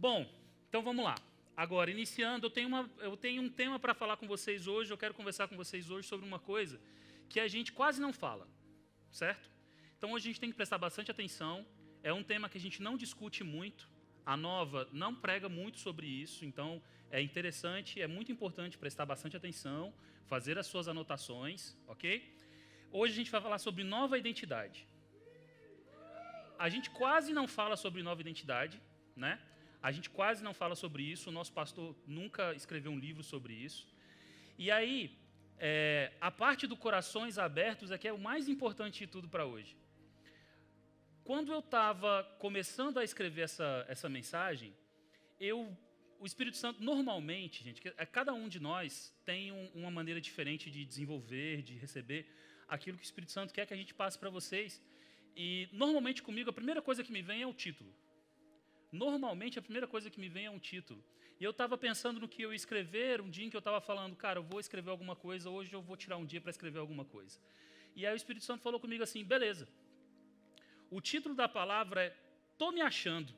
Bom, então vamos lá. Agora, iniciando, eu tenho um tema para falar com vocês hoje. Eu quero conversar com vocês hoje sobre uma coisa que a gente quase não fala, certo? Então hoje a gente tem que prestar bastante atenção. É um tema que a gente não discute muito. A Nova não prega muito sobre isso, então é interessante, é muito importante prestar bastante atenção, fazer as suas anotações, ok? Hoje a gente vai falar sobre nova identidade. A gente quase não fala sobre nova identidade, né? A gente quase não fala sobre isso, o nosso pastor nunca escreveu um livro sobre isso. E aí, a parte do Corações Abertos é que é o mais importante de tudo para hoje. Quando eu estava começando a escrever essa mensagem, o Espírito Santo, normalmente, gente, cada um de nós tem uma maneira diferente de desenvolver, de receber aquilo que o Espírito Santo quer que a gente passe para vocês. E, normalmente, comigo, a primeira coisa que me vem é o título. Normalmente, a primeira coisa que me vem é um título. E eu estava pensando no que eu ia escrever, um dia em que eu estava falando, cara, eu vou escrever alguma coisa, hoje eu vou tirar um dia para escrever alguma coisa. E aí o Espírito Santo falou comigo assim, beleza. O título da palavra é Tô Me Achando.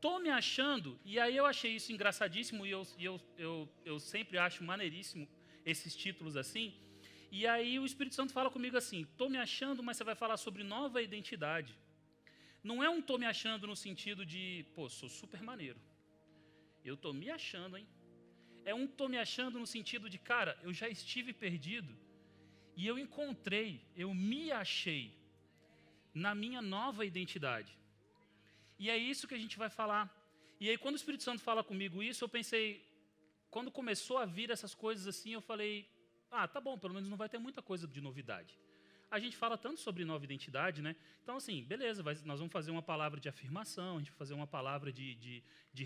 Tô Me Achando, e aí eu achei isso engraçadíssimo, e eu sempre acho maneiríssimo esses títulos assim. E aí o Espírito Santo fala comigo assim, tô me achando, mas você vai falar sobre nova identidade. Não é um tô me achando no sentido de, pô, sou super maneiro. Eu tô me achando, hein? É um tô me achando no sentido de, cara, eu já estive perdido e eu encontrei, eu me achei na minha nova identidade. E é isso que a gente vai falar. E aí, quando o Espírito Santo fala comigo isso, eu pensei, quando começou a vir essas coisas assim, eu falei, tá bom, pelo menos não vai ter muita coisa de novidade. A gente fala tanto sobre nova identidade, né? Então, assim, beleza, nós vamos fazer uma palavra de afirmação, a gente vai fazer uma palavra de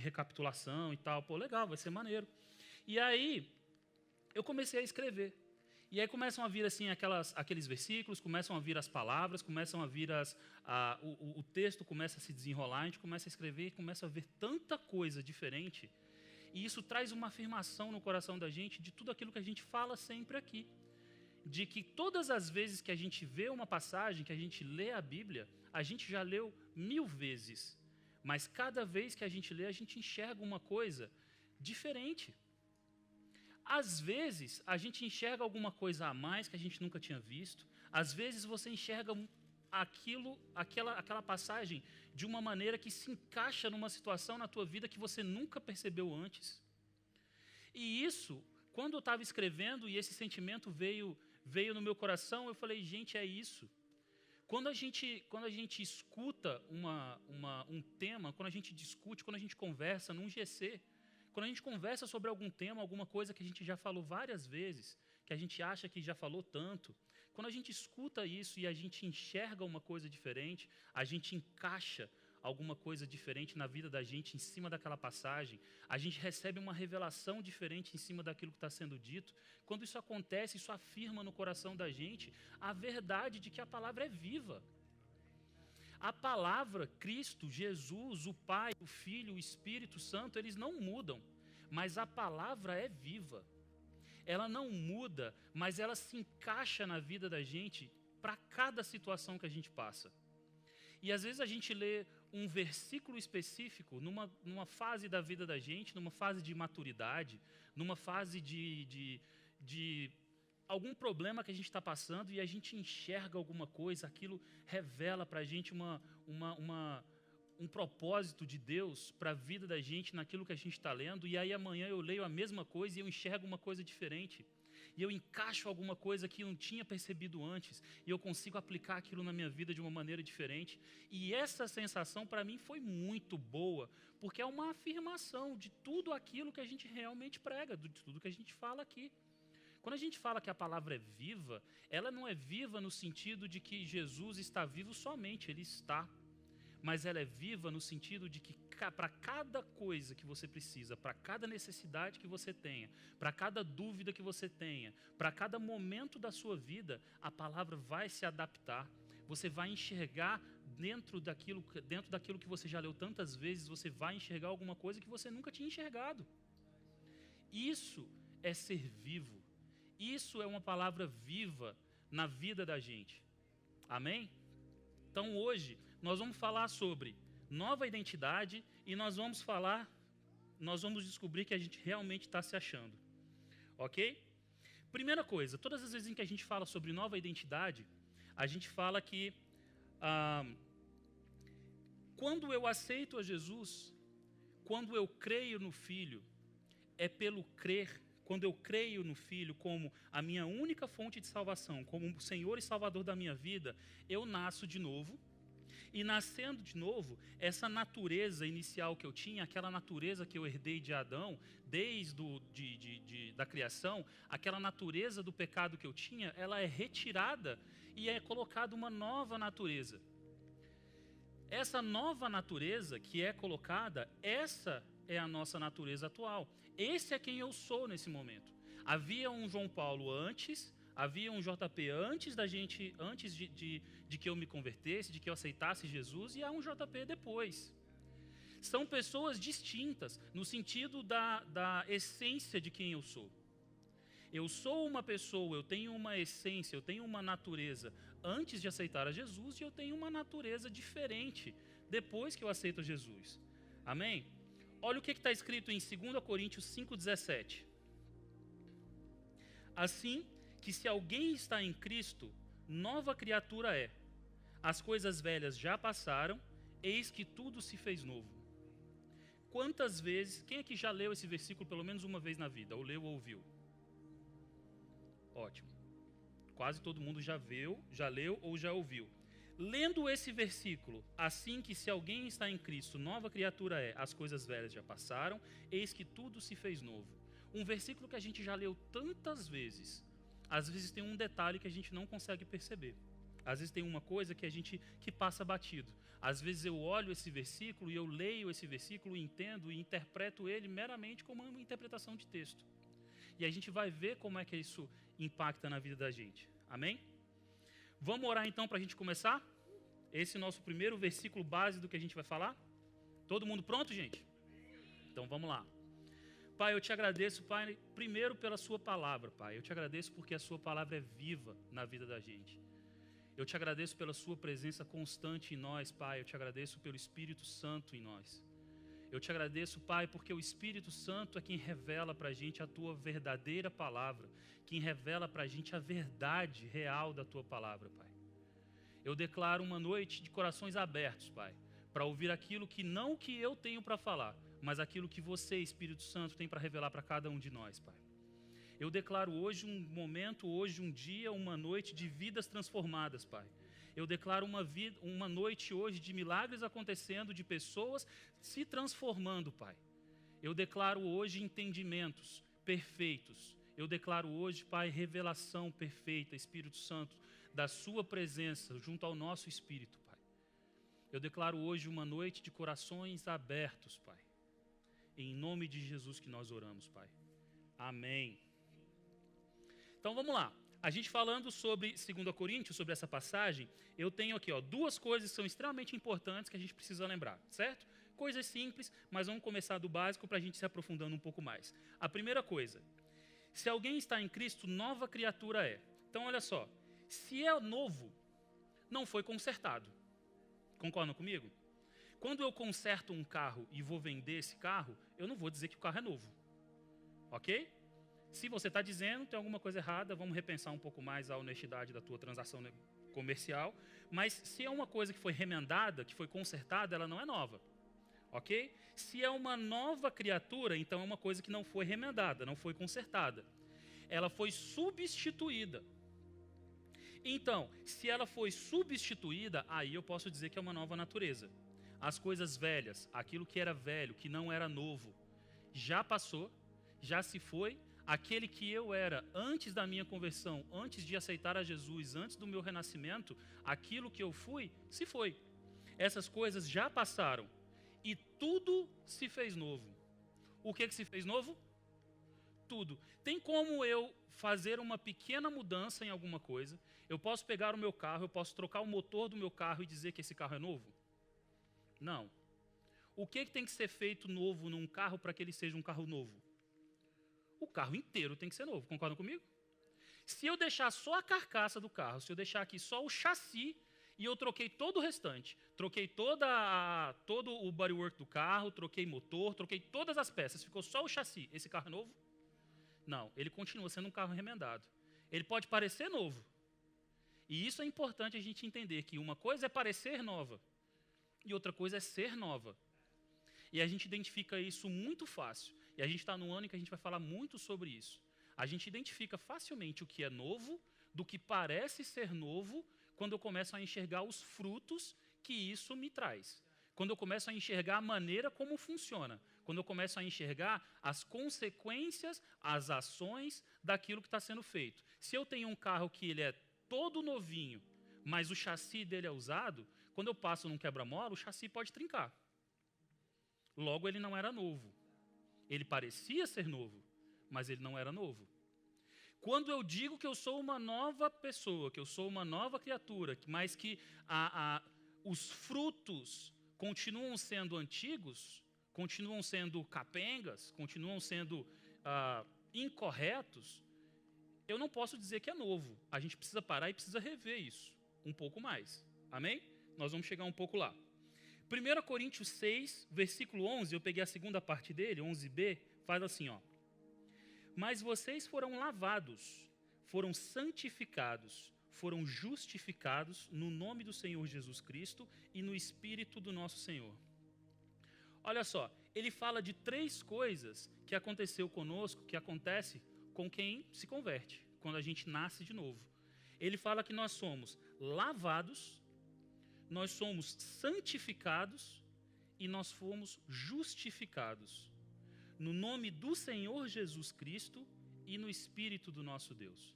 recapitulação e tal. Pô, legal, vai ser maneiro. E aí, eu comecei a escrever. E aí começam a vir assim aqueles versículos, começam a vir as palavras, começam a vir o texto começa a se desenrolar, a gente começa a escrever e começa a ver tanta coisa diferente. E isso traz uma afirmação no coração da gente de tudo aquilo que a gente fala sempre aqui. De que todas as vezes que a gente vê uma passagem, que a gente lê a Bíblia, a gente já leu 1000 vezes. Mas cada vez que a gente lê, a gente enxerga uma coisa diferente. Às vezes, a gente enxerga alguma coisa a mais que a gente nunca tinha visto. Às vezes, você enxerga aquela passagem de uma maneira que se encaixa numa situação na tua vida que você nunca percebeu antes. E isso, quando eu estava escrevendo e esse sentimento veio no meu coração, eu falei, gente, é isso. Quando a gente escuta um tema, quando a gente discute, quando a gente conversa num GC, quando a gente conversa sobre algum tema, alguma coisa que a gente já falou várias vezes, que a gente acha que já falou tanto, quando a gente escuta isso e a gente enxerga uma coisa diferente, a gente encaixa alguma coisa diferente na vida da gente em cima daquela passagem, a gente recebe uma revelação diferente em cima daquilo que está sendo dito. Quando isso acontece, isso afirma no coração da gente a verdade de que a palavra é viva. A palavra, Cristo, Jesus, o Pai, o Filho, o Espírito Santo, eles não mudam, mas a palavra é viva. Ela não muda, mas ela se encaixa na vida da gente para cada situação que a gente passa. E às vezes a gente lê um versículo específico numa fase da vida da gente, numa fase de maturidade, numa fase de algum problema que a gente está passando e a gente enxerga alguma coisa, aquilo revela para a gente um propósito de Deus para a vida da gente naquilo que a gente está lendo, e aí amanhã eu leio a mesma coisa e eu enxergo uma coisa diferente. E eu encaixo alguma coisa que eu não tinha percebido antes, e eu consigo aplicar aquilo na minha vida de uma maneira diferente. E essa sensação para mim foi muito boa, porque é uma afirmação de tudo aquilo que a gente realmente prega, de tudo que a gente fala aqui. Quando a gente fala que a palavra é viva, ela não é viva no sentido de que Jesus está vivo somente, ele está. Mas ela é viva no sentido de que para cada coisa que você precisa, para cada necessidade que você tenha, para cada dúvida que você tenha, para cada momento da sua vida, a palavra vai se adaptar. Você vai enxergar dentro daquilo que você já leu tantas vezes, você vai enxergar alguma coisa que você nunca tinha enxergado. Isso é ser vivo. Isso é uma palavra viva na vida da gente. Amém? Então hoje nós vamos falar sobre nova identidade, e nós vamos descobrir que a gente realmente está se achando. Ok? Primeira coisa, todas as vezes em que a gente fala sobre nova identidade, a gente fala que quando eu aceito a Jesus, quando eu creio no Filho, é pelo crer, quando eu creio no Filho como a minha única fonte de salvação, como o Senhor e Salvador da minha vida, eu nasço de novo. E nascendo de novo, essa natureza inicial que eu tinha, aquela natureza que eu herdei de Adão, desde da criação, aquela natureza do pecado que eu tinha, ela é retirada e é colocada uma nova natureza. Essa nova natureza que é colocada, essa é a nossa natureza atual. Esse é quem eu sou nesse momento. Havia um João Paulo antes, havia um JP antes de que eu me convertesse, de que eu aceitasse Jesus, e há um JP depois. São pessoas distintas no sentido da essência de quem eu sou. Eu sou uma pessoa, eu tenho uma essência, eu tenho uma natureza antes de aceitar a Jesus, e eu tenho uma natureza diferente depois que eu aceito a Jesus. Amém? Olha o que está escrito em 2 Coríntios 5,17. Assim que se alguém está em Cristo, nova criatura é. As coisas velhas já passaram, eis que tudo se fez novo. Quantas vezes, quem aqui já leu esse versículo pelo menos uma vez na vida, ou leu ou ouviu? Ótimo. Quase todo mundo já leu ou já ouviu. Lendo esse versículo, assim que se alguém está em Cristo, nova criatura é, as coisas velhas já passaram, eis que tudo se fez novo. Um versículo que a gente já leu tantas vezes, às vezes tem um detalhe que a gente não consegue perceber. Às vezes tem uma coisa que passa batido. Às vezes eu olho esse versículo e eu leio esse versículo, entendo e interpreto ele meramente como uma interpretação de texto. E a gente vai ver como é que isso impacta na vida da gente. Amém? Vamos orar então para a gente começar? Esse é o nosso primeiro versículo base do que a gente vai falar. Todo mundo pronto, gente? Então vamos lá. Pai, eu te agradeço, Pai, primeiro pela sua palavra, Pai. Eu te agradeço porque a sua palavra é viva na vida da gente. Eu te agradeço pela sua presença constante em nós, Pai. Eu te agradeço pelo Espírito Santo em nós. Eu te agradeço, Pai, porque o Espírito Santo é quem revela para a gente a tua verdadeira palavra, quem revela para a gente a verdade real da tua palavra, Pai. Eu declaro uma noite de corações abertos, Pai, para ouvir aquilo que não o que eu tenho para falar, mas aquilo que você, Espírito Santo, tem para revelar para cada um de nós, Pai. Eu declaro hoje um momento, hoje um dia, uma noite de vidas transformadas, Pai. Eu declaro uma noite hoje de milagres acontecendo, de pessoas se transformando, Pai. Eu declaro hoje entendimentos perfeitos. Eu declaro hoje, Pai, revelação perfeita, Espírito Santo, da sua presença junto ao nosso espírito, Pai. Eu declaro hoje uma noite de corações abertos, Pai. Em nome de Jesus que nós oramos, Pai. Amém. Então vamos lá. A gente falando sobre 2 Coríntios, sobre essa passagem, eu tenho aqui duas coisas que são extremamente importantes que a gente precisa lembrar, certo? Coisas simples, mas vamos começar do básico para a gente se aprofundando um pouco mais. A primeira coisa, se alguém está em Cristo, nova criatura é. Então olha só, se é novo, não foi consertado. Concordam comigo? Quando eu conserto um carro e vou vender esse carro, eu não vou dizer que o carro é novo. Ok? Se você está dizendo, tem alguma coisa errada, vamos repensar um pouco mais a honestidade da tua transação comercial. Mas se é uma coisa que foi remendada, que foi consertada, ela não é nova. Ok? Se é uma nova criatura, então é uma coisa que não foi remendada, não foi consertada. Ela foi substituída. Então, se ela foi substituída, aí eu posso dizer que é uma nova natureza. As coisas velhas, aquilo que era velho, que não era novo, já passou, já se foi. Aquele que eu era antes da minha conversão, antes de aceitar a Jesus, antes do meu renascimento, aquilo que eu fui, se foi. Essas coisas já passaram e tudo se fez novo. O que se fez novo? Tudo. Tem como eu fazer uma pequena mudança em alguma coisa? Eu posso pegar o meu carro, eu posso trocar o motor do meu carro e dizer que esse carro é novo? Não. O que tem que ser feito novo num carro para que ele seja um carro novo? O carro inteiro tem que ser novo, concordam comigo? Se eu deixar só a carcaça do carro, se eu deixar aqui só o chassi, e eu troquei todo o restante. Troquei todo o bodywork do carro, troquei motor, troquei todas as peças. Ficou só o chassi. Esse carro é novo? Não, ele continua sendo um carro remendado. Ele pode parecer novo. E isso é importante a gente entender, que uma coisa é parecer nova e outra coisa é ser nova. E a gente identifica isso muito fácil. E a gente está no ano em que a gente vai falar muito sobre isso. A gente identifica facilmente o que é novo, do que parece ser novo, quando eu começo a enxergar os frutos que isso me traz. Quando eu começo a enxergar a maneira como funciona. Quando eu começo a enxergar as consequências, as ações daquilo que está sendo feito. Se eu tenho um carro que ele é todo novinho, mas o chassi dele é usado, quando eu passo num quebra-mola, o chassi pode trincar. Logo, ele não era novo. Ele parecia ser novo, mas ele não era novo. Quando eu digo que eu sou uma nova pessoa, que eu sou uma nova criatura, mas que os frutos continuam sendo antigos, continuam sendo capengas, continuam sendo incorretos, eu não posso dizer que é novo. A gente precisa parar e precisa rever isso um pouco mais. Amém? Nós vamos chegar um pouco lá. 1 Coríntios 6, versículo 11, eu peguei a segunda parte dele, 11b, faz assim, ó. Mas vocês foram lavados, foram santificados, foram justificados no nome do Senhor Jesus Cristo e no Espírito do nosso Senhor. Olha só, ele fala de 3 coisas que aconteceu conosco, que acontece com quem se converte, quando a gente nasce de novo. Ele fala que nós somos lavados, nós somos santificados e nós fomos justificados no nome do Senhor Jesus Cristo e no Espírito do nosso Deus.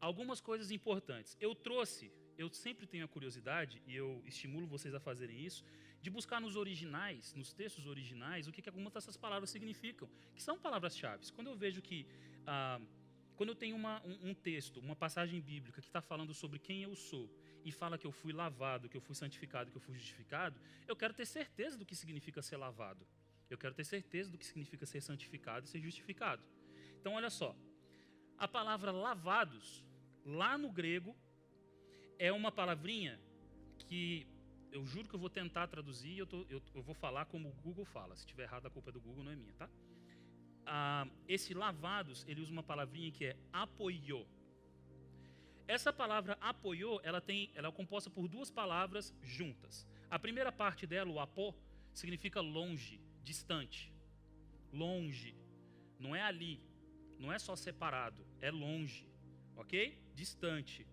Algumas coisas importantes. Eu sempre tenho a curiosidade, e eu estimulo vocês a fazerem isso, de buscar nos originais, nos textos originais, o que algumas dessas palavras significam, que são palavras-chave. Quando eu vejo que, quando eu tenho um texto, uma passagem bíblica que está falando sobre quem eu sou, e fala que eu fui lavado, que eu fui santificado, que eu fui justificado, eu quero ter certeza do que significa ser lavado. Eu quero ter certeza do que significa ser santificado e ser justificado. Então, olha só. A palavra lavados, lá no grego, é uma palavrinha que eu juro que eu vou tentar traduzir e eu vou falar como o Google fala. Se estiver errado, a culpa é do Google, não é minha, tá? Esse lavados, ele usa uma palavrinha que é apoiô. Essa palavra apoiô, ela é composta por 2 palavras juntas. A primeira parte dela, o apó, significa longe, distante. Longe. Não é ali. Não é só separado. É longe. Ok? Distante.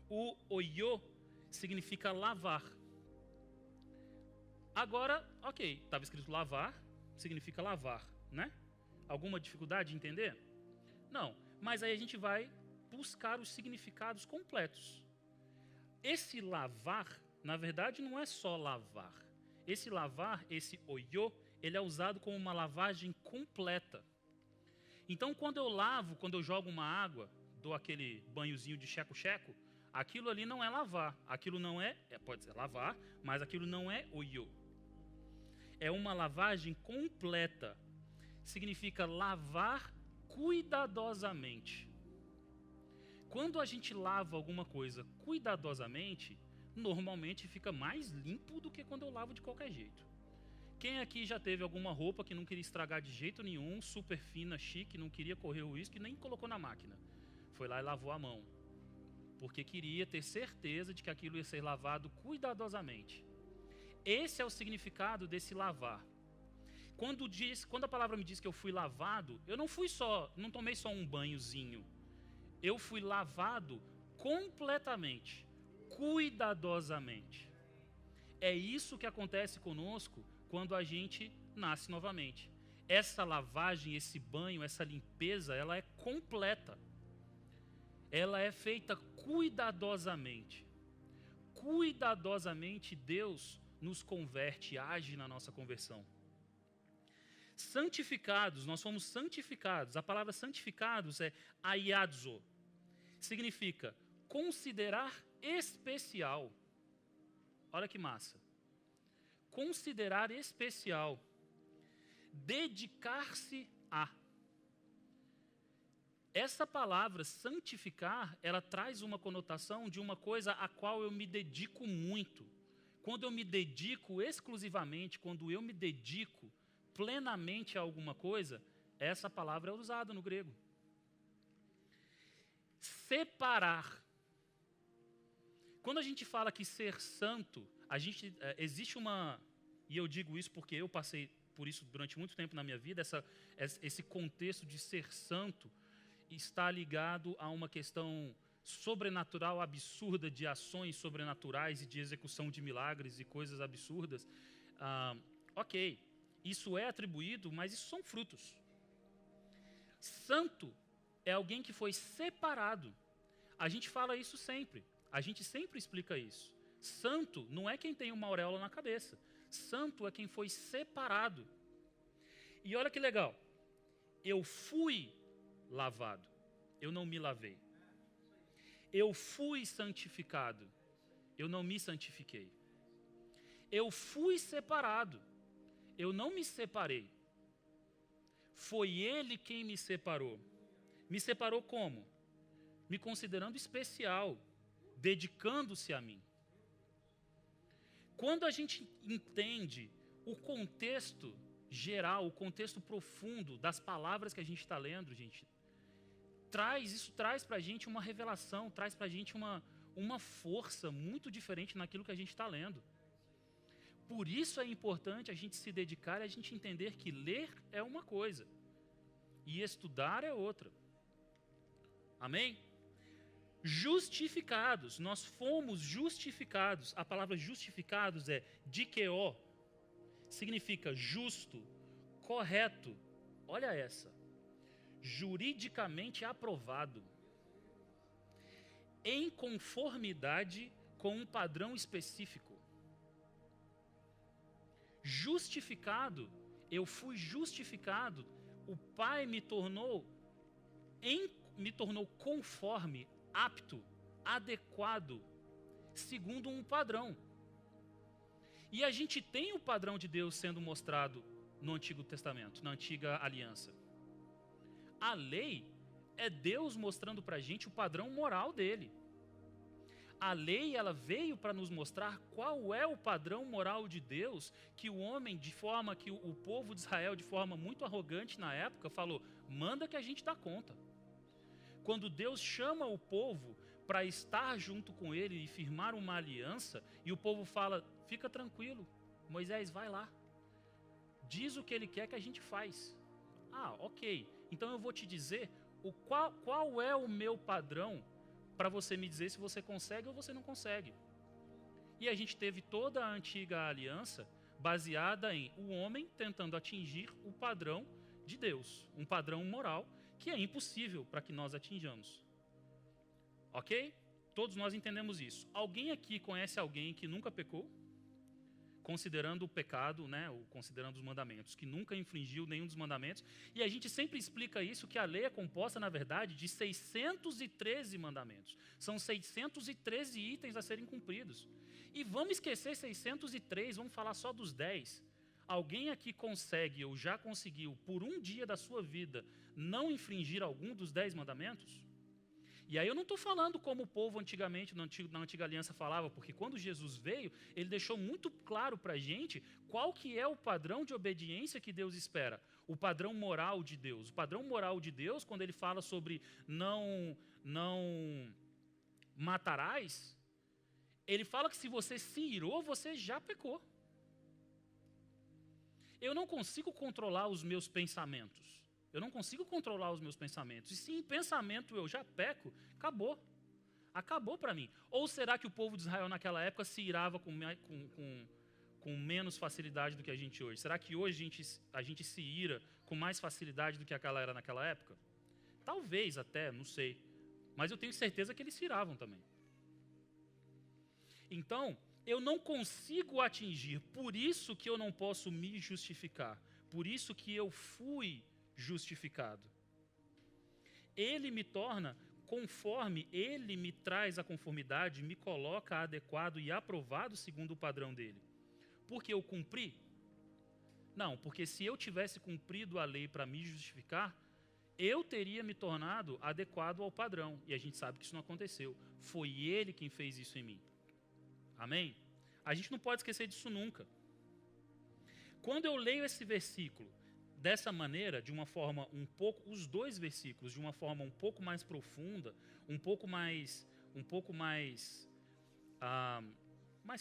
O oiô significa lavar. Agora, ok. Estava escrito lavar, significa lavar, né? Alguma dificuldade de entender? Não. Mas aí a gente vai buscar os significados completos. Esse lavar, na verdade, não é só lavar. Esse lavar, esse oiô, ele é usado como uma lavagem completa. Então, quando eu jogo uma água, dou aquele banhozinho de checo-checo, aquilo ali não é lavar. Aquilo não pode ser lavar, mas aquilo não é oiô. É uma lavagem completa. Significa lavar cuidadosamente. Quando a gente lava alguma coisa cuidadosamente, normalmente fica mais limpo do que quando eu lavo de qualquer jeito. Quem aqui já teve alguma roupa que não queria estragar de jeito nenhum, super fina, chique, não queria correr o risco e nem colocou na máquina? Foi lá e lavou a mão. Porque queria ter certeza de que aquilo ia ser lavado cuidadosamente. Esse é o significado desse lavar. Quando a palavra me diz que eu fui lavado, eu não tomei só um banhozinho. Eu fui lavado completamente, cuidadosamente. É isso que acontece conosco quando a gente nasce novamente. Essa lavagem, esse banho, essa limpeza, ela é completa. Ela é feita cuidadosamente. Cuidadosamente, Deus nos converte, age na nossa conversão. Santificados, nós fomos santificados. A palavra santificados é aiadzo. Significa considerar especial. Olha que massa. Considerar especial. Dedicar-se a. essa palavra santificar, ela traz uma conotação de uma coisa a qual eu me dedico muito. Quando eu me dedico exclusivamente, quando eu me dedico plenamente a alguma coisa, essa palavra é usada no grego. Separar. Quando a gente fala que ser santo, existe uma, e eu digo isso porque eu passei por isso durante muito tempo na minha vida, esse contexto de ser santo está ligado a uma questão sobrenatural absurda de ações sobrenaturais e de execução de milagres e coisas absurdas. Ok, isso é atribuído, mas isso são frutos. Santo é alguém que foi separado. A gente fala isso sempre. A gente sempre explica isso. Santo não é quem tem uma auréola na cabeça. Santo é quem foi separado. E olha que legal. Eu fui lavado. Eu não me lavei. Eu fui santificado. Eu não me santifiquei. Eu fui separado. Eu não me separei. Foi Ele quem me separou. Me separou como? Me considerando especial, dedicando-se a mim. Quando a gente entende o contexto geral, o contexto profundo das palavras que a gente está lendo, gente, isso traz para a gente uma revelação, traz para a gente uma força muito diferente naquilo que a gente está lendo. Por isso é importante a gente se dedicar e a gente entender que ler é uma coisa e estudar é outra. Amém? Justificados, nós fomos justificados. A palavra justificados é dikeo, significa justo, correto. Olha essa. Juridicamente aprovado. Em conformidade com um padrão específico. Justificado, eu fui justificado. O Pai me tornou conforme, apto, adequado, segundo um padrão. E a gente tem o padrão de Deus sendo mostrado no Antigo Testamento, na Antiga Aliança. A lei é Deus mostrando para a gente o padrão moral dele. A lei, ela veio para nos mostrar qual é o padrão moral de Deus que o homem, que o povo de Israel, de forma muito arrogante na época, falou, manda que a gente dá conta. Quando Deus chama o povo para estar junto com ele e firmar uma aliança, e o povo fala, fica tranquilo, Moisés, vai lá. Diz o que ele quer que a gente faz. Ah, ok. Então eu vou te dizer qual é o meu padrão para você me dizer se você consegue ou você não consegue. E a gente teve toda a antiga aliança baseada em o homem tentando atingir o padrão de Deus, um padrão moral que é impossível para que nós atinjamos. Ok? Todos nós entendemos isso. Alguém aqui conhece alguém que nunca pecou? Considerando o pecado, né, ou considerando os mandamentos, que nunca infringiu nenhum dos mandamentos. E a gente sempre explica isso, que a lei é composta, na verdade, de 613 mandamentos. São 613 itens a serem cumpridos. E vamos esquecer 603, vamos falar só dos 10. Alguém aqui consegue, ou já conseguiu, por um dia da sua vida, não infringir algum dos 10 mandamentos? E aí eu não estou falando como o povo antigamente, na antiga aliança falava, porque quando Jesus veio, ele deixou muito claro para a gente qual que é o padrão de obediência que Deus espera, o padrão moral de Deus. O padrão moral de Deus, quando ele fala sobre não matarás, ele fala que se você se irou, você já pecou. Eu não consigo controlar os meus pensamentos. Eu não consigo controlar os meus pensamentos. E se em pensamento eu já peco, acabou. Acabou para mim. Ou será que o povo de Israel naquela época se irava com menos facilidade do que a gente hoje? Será que hoje a gente se ira com mais facilidade do que aquela era naquela época? Talvez até, não sei. Mas eu tenho certeza que eles se iravam também. Então, eu não consigo atingir. Por isso que eu não posso me justificar. Por isso que eu fui justificado. Ele me torna conforme, ele me traz a conformidade, me coloca adequado e aprovado segundo o padrão dele. Porque eu cumpri? Não, porque se eu tivesse cumprido a lei para me justificar, eu teria me tornado adequado ao padrão. E a gente sabe que isso não aconteceu. Foi Ele quem fez isso em mim. Amém? A gente não pode esquecer disso nunca. Quando eu leio esse versículo dessa maneira, de uma forma um pouco, os dois versículos, de uma forma um pouco mais profunda, um pouco mais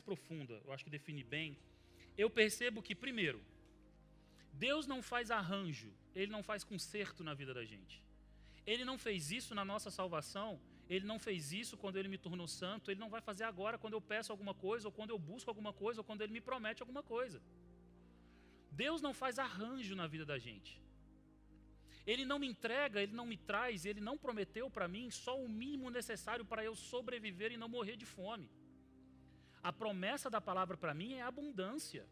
profunda, eu acho que define bem, eu percebo que, primeiro, Deus não faz arranjo, Ele não faz conserto na vida da gente. Ele não fez isso na nossa salvação, Ele não fez isso quando Ele me tornou santo, Ele não vai fazer agora quando eu peço alguma coisa, ou quando eu busco alguma coisa, ou quando Ele me promete alguma coisa. Deus não faz arranjo na vida da gente. Ele não me entrega, Ele não me traz, Ele não prometeu para mim só o mínimo necessário para eu sobreviver e não morrer de fome. A promessa da palavra para mim é abundância.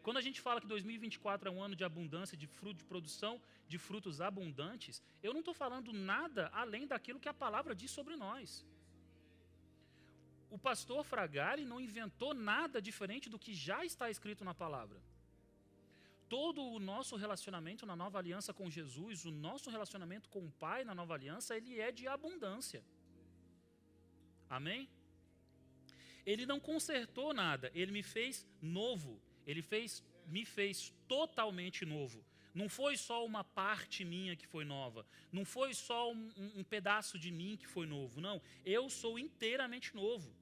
Quando a gente fala que 2024 é um ano de abundância, de fruto, de produção de frutos abundantes, eu não estou falando nada além daquilo que a palavra diz sobre nós. O pastor Fragale não inventou nada diferente do que já está escrito na palavra. Todo o nosso relacionamento na nova aliança com Jesus, o nosso relacionamento com o Pai na nova aliança, ele é de abundância. Amém? Ele não consertou nada, ele me fez novo. Ele me fez totalmente novo. Não foi só uma parte minha que foi nova. Não foi só um pedaço de mim que foi novo. Não, eu sou inteiramente novo.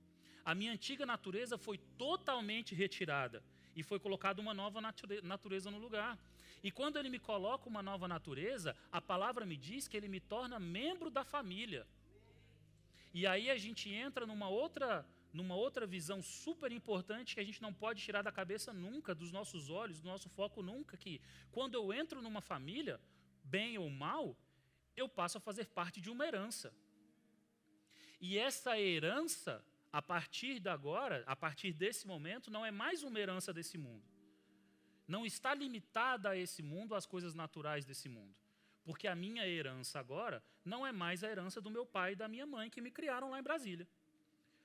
A minha antiga natureza foi totalmente retirada. E foi colocada uma nova natureza no lugar. E quando Ele me coloca uma nova natureza, a palavra me diz que Ele me torna membro da família. E aí a gente entra numa outra visão super importante que a gente não pode tirar da cabeça nunca, dos nossos olhos, do nosso foco nunca, que quando eu entro numa família, bem ou mal, eu passo a fazer parte de uma herança. E essa herança, a partir de agora, a partir desse momento, não é mais uma herança desse mundo. Não está limitada a esse mundo, às coisas naturais desse mundo. Porque a minha herança agora não é mais a herança do meu pai e da minha mãe que me criaram lá em Brasília.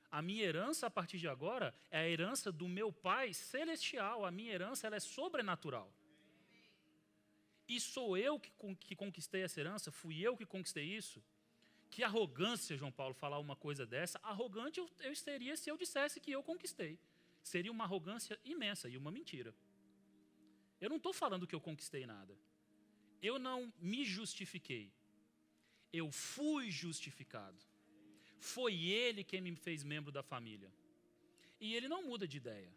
A minha herança, a partir de agora, é a herança do meu Pai celestial. A minha herança ela é sobrenatural. E sou eu que conquistei essa herança? Fui eu que conquistei isso? Que arrogância, João Paulo, falar uma coisa dessa. Arrogante eu seria se eu dissesse que eu conquistei. Seria uma arrogância imensa e uma mentira. Eu não estou falando que eu conquistei nada. Eu não me justifiquei. Eu fui justificado. Foi Ele quem me fez membro da família. E Ele não muda de ideia.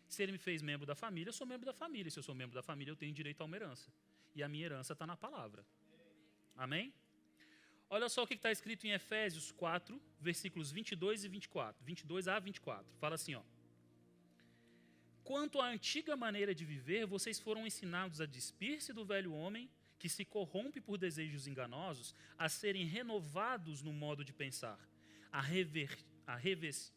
Se Ele me fez membro da família, eu sou membro da família. Se eu sou membro da família, eu tenho direito a uma herança. E a minha herança está na palavra. Amém? Olha só o que está escrito em Efésios 4, versículos 22 e 24. 22 a 24. Fala assim, ó. Quanto à antiga maneira de viver, vocês foram ensinados a despir-se do velho homem, que se corrompe por desejos enganosos, a serem renovados no modo de pensar, a revestir-se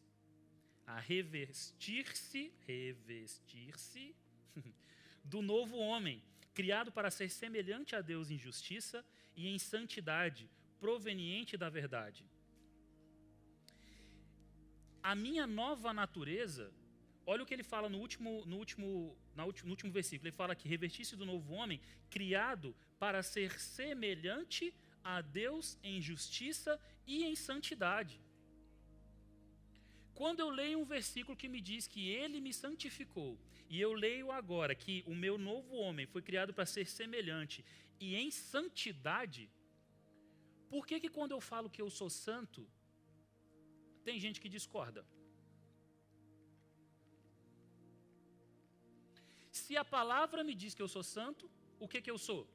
do novo homem, criado para ser semelhante a Deus em justiça e em santidade, proveniente da verdade. A minha nova natureza, olha o que ele fala no último versículo. Ele fala que revestir-se do novo homem, criado para ser semelhante a Deus em justiça e em santidade. Quando eu leio um versículo que me diz que Ele me santificou, e eu leio agora que o meu novo homem foi criado para ser semelhante e em santidade, por que quando eu falo que eu sou santo, tem gente que discorda? Se a palavra me diz que eu sou santo, o que eu sou?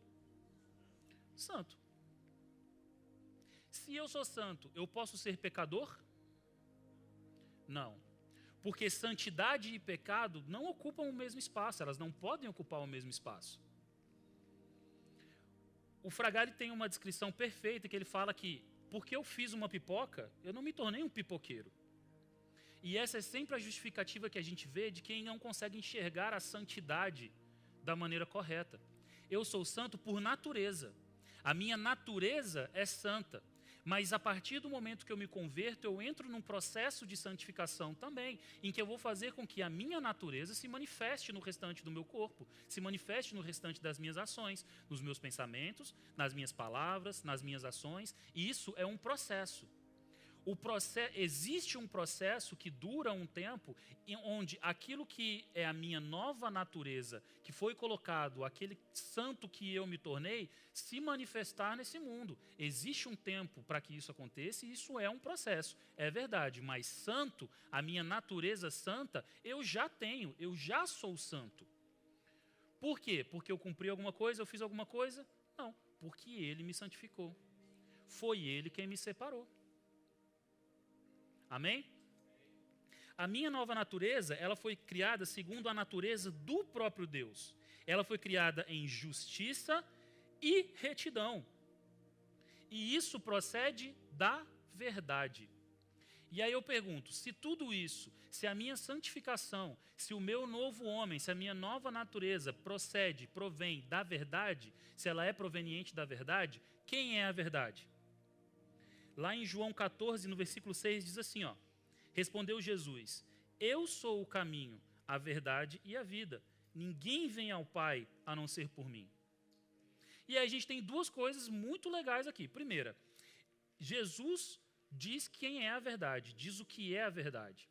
Santo. Se eu sou santo, eu posso ser pecador? Não. Porque santidade e pecado não ocupam o mesmo espaço, elas não podem ocupar o mesmo espaço. O Fragale tem uma descrição perfeita que ele fala que, porque eu fiz uma pipoca, eu não me tornei um pipoqueiro. E essa é sempre a justificativa que a gente vê de quem não consegue enxergar a santidade da maneira correta. Eu sou santo por natureza. A minha natureza é santa. Mas a partir do momento que eu me converto, eu entro num processo de santificação também, em que eu vou fazer com que a minha natureza se manifeste no restante do meu corpo, se manifeste no restante das minhas ações, nos meus pensamentos, nas minhas palavras, nas minhas ações. E isso é um processo. Existe um processo que dura um tempo, onde aquilo que é a minha nova natureza, que foi colocado, aquele santo que eu me tornei, se manifestar nesse mundo. Existe um tempo para que isso aconteça e isso é um processo, é verdade. Mas santo, a minha natureza santa, eu já tenho, eu já sou santo. Por quê? Porque eu cumpri alguma coisa, eu fiz alguma coisa? Não, porque Ele me santificou. Foi Ele quem me separou. Amém? A minha nova natureza, ela foi criada segundo a natureza do próprio Deus. Ela foi criada em justiça e retidão. E isso procede da verdade. E aí eu pergunto, se tudo isso, se a minha santificação, se o meu novo homem, se a minha nova natureza provém da verdade, se ela é proveniente da verdade, quem é a verdade? Lá em João 14, no versículo 6, diz assim, ó, respondeu Jesus, eu sou o caminho, a verdade e a vida. Ninguém vem ao Pai a não ser por mim. E aí a gente tem duas coisas muito legais aqui. Primeira, Jesus diz quem é a verdade, diz o que é a verdade.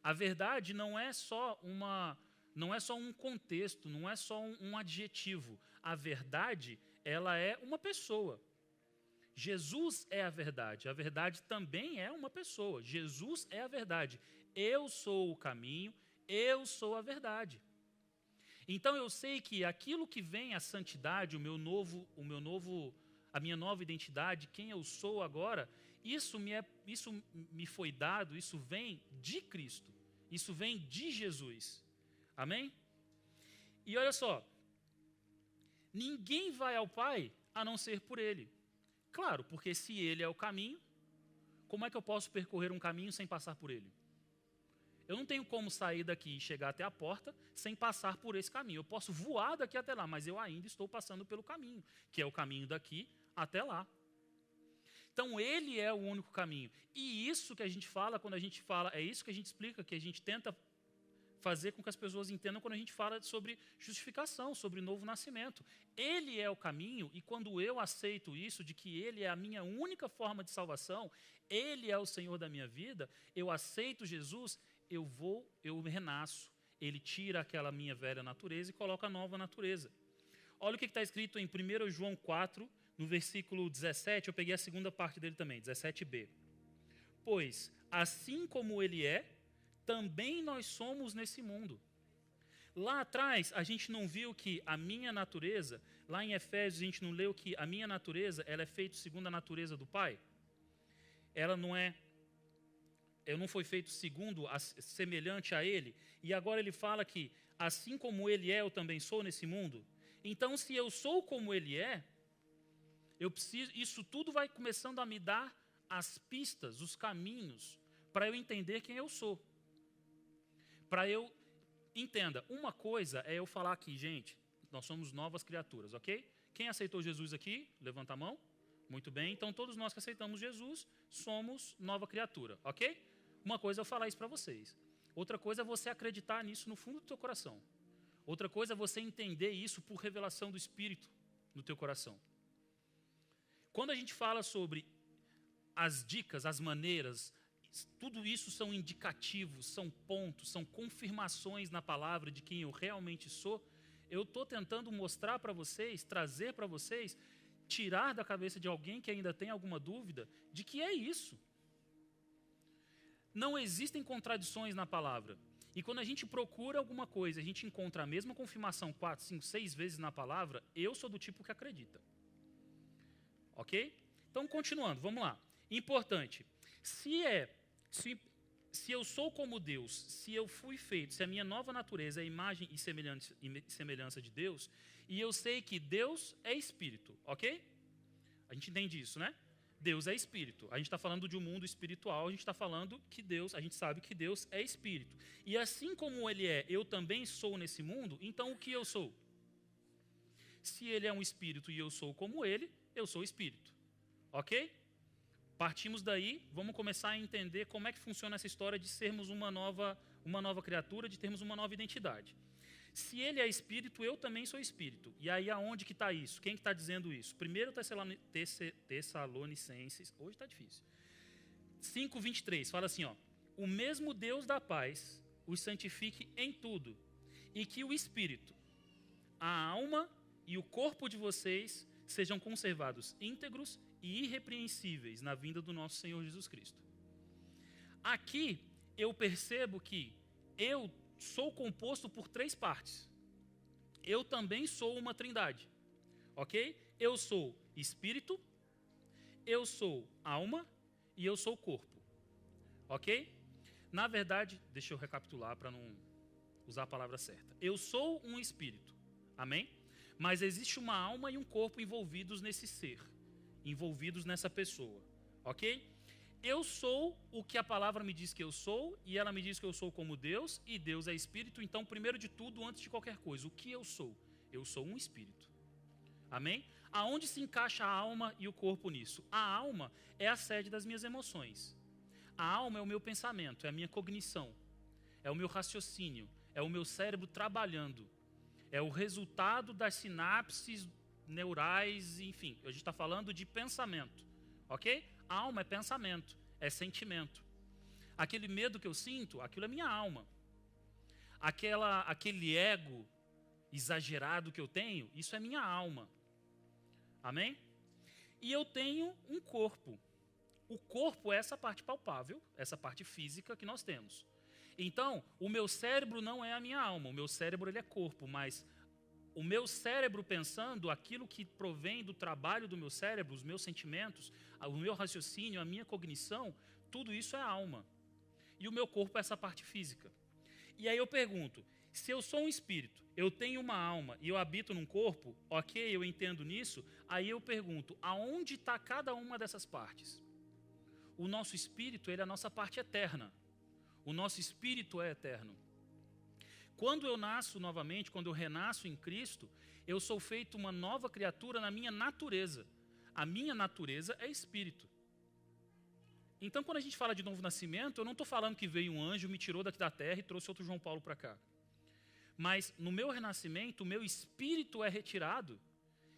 A verdade não é só um contexto, não é só um adjetivo. A verdade, ela é uma pessoa. Jesus é a verdade também é uma pessoa. Jesus é a verdade. Eu sou o caminho, eu sou a verdade. Então eu sei que aquilo que vem a santidade, a minha nova identidade, quem eu sou agora, isso me foi dado, isso vem de Cristo. Isso vem de Jesus. Amém? E olha só, ninguém vai ao Pai a não ser por Ele. Claro, porque se Ele é o caminho, como é que eu posso percorrer um caminho sem passar por ele? Eu não tenho como sair daqui e chegar até a porta sem passar por esse caminho. Eu posso voar daqui até lá, mas eu ainda estou passando pelo caminho, que é o caminho daqui até lá. Então, Ele é o único caminho. E isso que a gente fala, quando a gente fala, é isso que a gente explica, que a gente tenta fazer com que as pessoas entendam quando a gente fala sobre justificação, sobre novo nascimento. Ele é o caminho, e quando eu aceito isso, de que Ele é a minha única forma de salvação, Ele é o Senhor da minha vida, eu aceito Jesus, eu renasço. Ele tira aquela minha velha natureza e coloca a nova natureza. Olha o que está escrito em 1 João 4, no versículo 17, eu peguei a segunda parte dele também, 17b. Pois, assim como Ele é, também nós somos nesse mundo. Lá atrás, a gente não viu que a minha natureza, lá em Efésios, a gente não leu que a minha natureza, ela é feita segundo a natureza do Pai? Eu não fui feito semelhante a Ele. E agora ele fala que, assim como Ele é, eu também sou nesse mundo. Então, se eu sou como Ele é, isso tudo vai começando a me dar as pistas, os caminhos, para eu entender quem eu sou. Entenda, uma coisa é eu falar aqui, gente, nós somos novas criaturas, ok? Quem aceitou Jesus aqui, levanta a mão. Muito bem, então todos nós que aceitamos Jesus somos nova criatura, ok? Uma coisa é eu falar isso para vocês. Outra coisa é você acreditar nisso no fundo do teu coração. Outra coisa é você entender isso por revelação do Espírito no teu coração. Quando a gente fala sobre as dicas, as maneiras, tudo isso são indicativos, são pontos, são confirmações na palavra de quem eu realmente sou. Eu estou tentando mostrar para vocês, trazer para vocês, tirar da cabeça de alguém que ainda tem alguma dúvida de que é isso. Não existem contradições na palavra. E quando a gente procura alguma coisa, a gente encontra a mesma confirmação 4, 5, 6 vezes na palavra, eu sou do tipo que acredita. Ok? Então, continuando, vamos lá. Importante. Se eu sou como Deus, se eu fui feito, se a minha nova natureza é imagem e semelhança de Deus, e eu sei que Deus é espírito, ok? A gente entende isso, né? Deus é espírito. A gente está falando de um mundo espiritual, a gente está falando que Deus, a gente sabe que Deus é espírito. E assim como Ele é, eu também sou nesse mundo, então o que eu sou? Se Ele é um espírito e eu sou como Ele, eu sou espírito. Ok? Partimos daí, vamos começar a entender como é que funciona essa história de sermos uma nova criatura, de termos uma nova identidade. Se ele é espírito, eu também sou espírito. E aí aonde que está isso? Quem que está dizendo isso? 1 Tessalonicenses, hoje está difícil, 5:23, fala assim, ó, o mesmo Deus da paz os santifique em tudo, e que o espírito, a alma e o corpo de vocês sejam conservados íntegros e irrepreensíveis na vinda do nosso Senhor Jesus Cristo. Aqui eu percebo que eu sou composto por 3 partes. Eu também sou uma trindade, ok? Eu sou espírito, eu sou alma e eu sou corpo, ok? Na verdade, deixa eu recapitular para não usar a palavra certa. Eu sou um espírito, amém? Mas existe uma alma e um corpo envolvidos nesse ser, envolvidos nessa pessoa, ok? Eu sou o que a palavra me diz que eu sou, e ela me diz que eu sou como Deus, e Deus é espírito. Então, primeiro de tudo, antes de qualquer coisa, o que eu sou? Eu sou um espírito, amém? Aonde se encaixa a alma e o corpo nisso? A alma é a sede das minhas emoções. A alma é o meu pensamento, é a minha cognição, é o meu raciocínio, é o meu cérebro trabalhando, é o resultado das sinapses neurais, enfim, a gente está falando de pensamento, ok? A alma é pensamento, é sentimento. Aquele medo que eu sinto, aquilo é minha alma. Aquele ego exagerado que eu tenho, isso é minha alma. Amém? E eu tenho um corpo. O corpo é essa parte palpável, essa parte física que nós temos. Então, o meu cérebro não é a minha alma, o meu cérebro ele é corpo, mas o meu cérebro pensando, aquilo que provém do trabalho do meu cérebro, os meus sentimentos, o meu raciocínio, a minha cognição, tudo isso é alma. E o meu corpo é essa parte física. E aí eu pergunto, se eu sou um espírito, eu tenho uma alma e eu habito num corpo, ok, eu entendo nisso, aí eu pergunto, aonde está cada uma dessas partes? O nosso espírito, ele é a nossa parte eterna. O nosso espírito é eterno. Quando eu nasço novamente, quando eu renasço em Cristo, eu sou feito uma nova criatura na minha natureza. A minha natureza é espírito. Então, quando a gente fala de novo nascimento, eu não estou falando que veio um anjo, me tirou daqui da terra e trouxe outro João Paulo para cá. Mas no meu renascimento, o meu espírito é retirado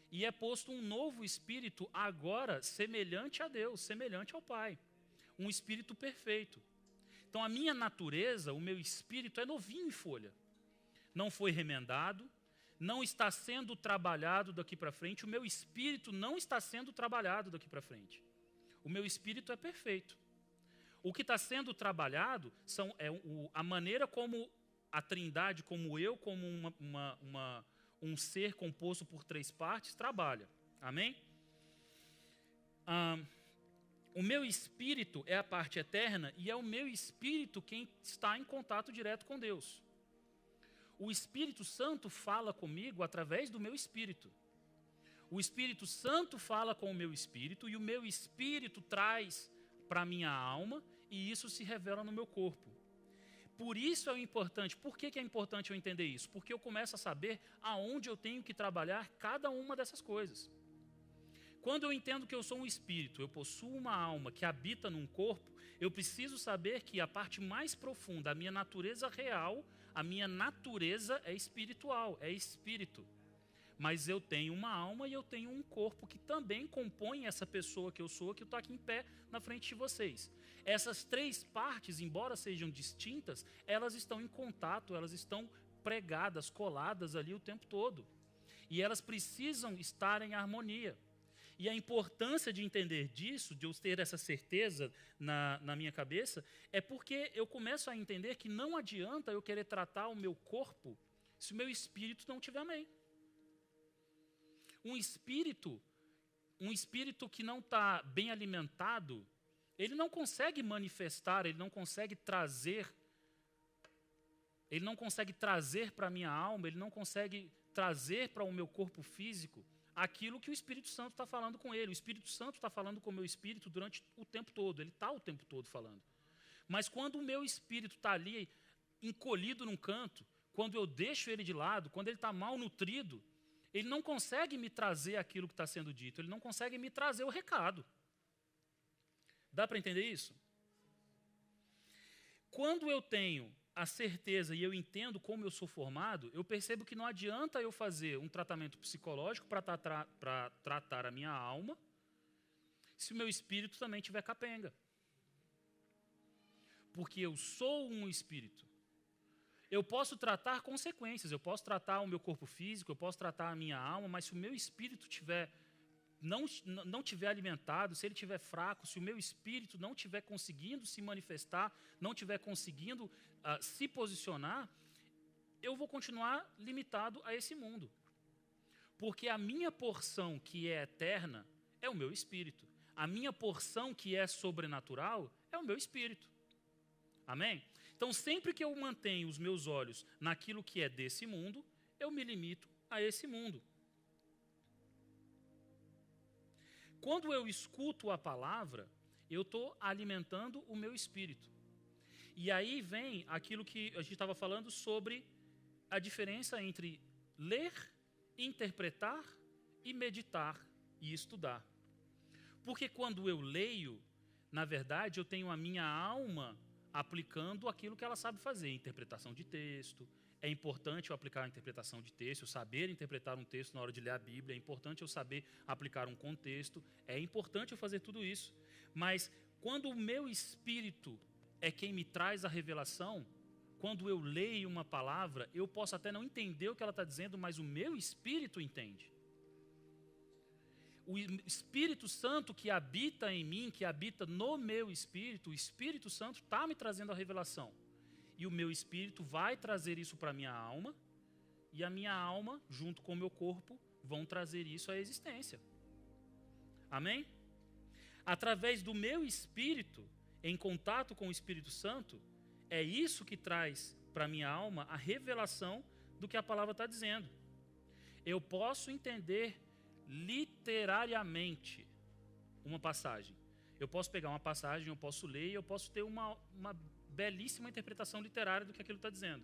e é posto um novo espírito agora semelhante a Deus, semelhante ao Pai. Um espírito perfeito. Então, a minha natureza, o meu espírito é novinho em folha. Não foi remendado, não está sendo trabalhado daqui para frente, o meu espírito não está sendo trabalhado daqui para frente. O meu espírito é perfeito. O que está sendo trabalhado a maneira como a Trindade, como eu, como um ser composto por 3 partes, trabalha. Amém? O meu espírito é a parte eterna e é o meu espírito quem está em contato direto com Deus. O Espírito Santo fala comigo através do meu espírito. O Espírito Santo fala com o meu espírito e o meu espírito traz para a minha alma e isso se revela no meu corpo. Por isso é importante. Por que é importante eu entender isso? Porque eu começo a saber aonde eu tenho que trabalhar cada uma dessas coisas. Quando eu entendo que eu sou um espírito, eu possuo uma alma que habita num corpo, eu preciso saber que a parte mais profunda, a minha natureza real, a minha natureza é espiritual, é espírito. Mas eu tenho uma alma e eu tenho um corpo que também compõe essa pessoa que eu sou, que está aqui em pé na frente de vocês. Essas 3 partes, embora sejam distintas, elas estão em contato, elas estão pregadas, coladas ali o tempo todo. E elas precisam estar em harmonia. E a importância de entender disso, de eu ter essa certeza na minha cabeça, é porque eu começo a entender que não adianta eu querer tratar o meu corpo se o meu espírito não estiver bem. Um espírito que não está bem alimentado, ele não consegue manifestar, ele não consegue trazer para a minha alma, ele não consegue trazer para o meu corpo físico aquilo que o Espírito Santo está falando com ele. O Espírito Santo está falando com o meu espírito durante o tempo todo, ele está o tempo todo falando. Mas quando o meu espírito está ali encolhido num canto, quando eu deixo ele de lado, quando ele está mal nutrido, ele não consegue me trazer aquilo que está sendo dito, ele não consegue me trazer o recado. Dá para entender isso? Quando eu tenho a certeza e eu entendo como eu sou formado, eu percebo que não adianta eu fazer um tratamento psicológico para tratar a minha alma se o meu espírito também tiver capenga. Porque eu sou um espírito. Eu posso tratar consequências, eu posso tratar o meu corpo físico, eu posso tratar a minha alma, mas se o meu espírito não tiver alimentado, se ele estiver fraco, se o meu espírito não estiver conseguindo se manifestar, não estiver conseguindo se posicionar, eu vou continuar limitado a esse mundo. Porque a minha porção que é eterna é o meu espírito. A minha porção que é sobrenatural é o meu espírito. Amém? Então, sempre que eu mantenho os meus olhos naquilo que é desse mundo, eu me limito a esse mundo. Quando eu escuto a palavra, eu estou alimentando o meu espírito. E aí vem aquilo que a gente estava falando sobre a diferença entre ler, interpretar e meditar e estudar. Porque quando eu leio, na verdade, eu tenho a minha alma aplicando aquilo que ela sabe fazer, interpretação de texto. É importante eu aplicar a interpretação de texto, eu saber interpretar um texto na hora de ler a Bíblia, é importante eu saber aplicar um contexto, é importante eu fazer tudo isso. Mas quando o meu espírito é quem me traz a revelação, quando eu leio uma palavra, eu posso até não entender o que ela está dizendo, mas o meu espírito entende. O Espírito Santo que habita em mim, que habita no meu espírito, o Espírito Santo está me trazendo a revelação. E o meu espírito vai trazer isso para a minha alma, e a minha alma, junto com o meu corpo, vão trazer isso à existência. Amém? Através do meu espírito, em contato com o Espírito Santo, é isso que traz para a minha alma a revelação do que a palavra está dizendo. Eu posso entender literariamente uma passagem. Eu posso pegar uma passagem, eu posso ler e eu posso ter uma belíssima interpretação literária do que aquilo está dizendo.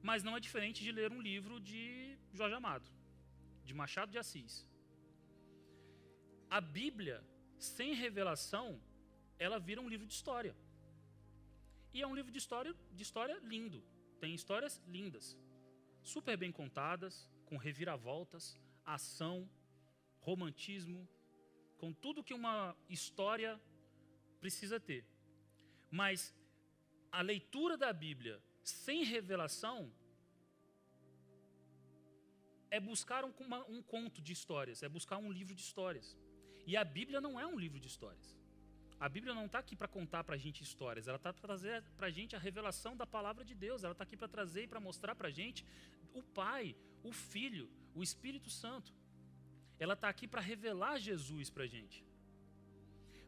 Mas não é diferente de ler um livro de Jorge Amado, de Machado de Assis. A Bíblia, sem revelação, ela vira um livro de história. E é um livro de história lindo. Tem histórias lindas, super bem contadas, com reviravoltas, ação, romantismo, com tudo que uma história precisa ter. Mas a leitura da Bíblia sem revelação é buscar um conto de histórias, é buscar um livro de histórias. E a Bíblia não é um livro de histórias. A Bíblia não está aqui para contar para a gente histórias, ela está para trazer para a gente a revelação da palavra de Deus, ela está aqui para trazer e para mostrar para a gente o Pai, o Filho, o Espírito Santo. Ela está aqui para revelar Jesus para a gente.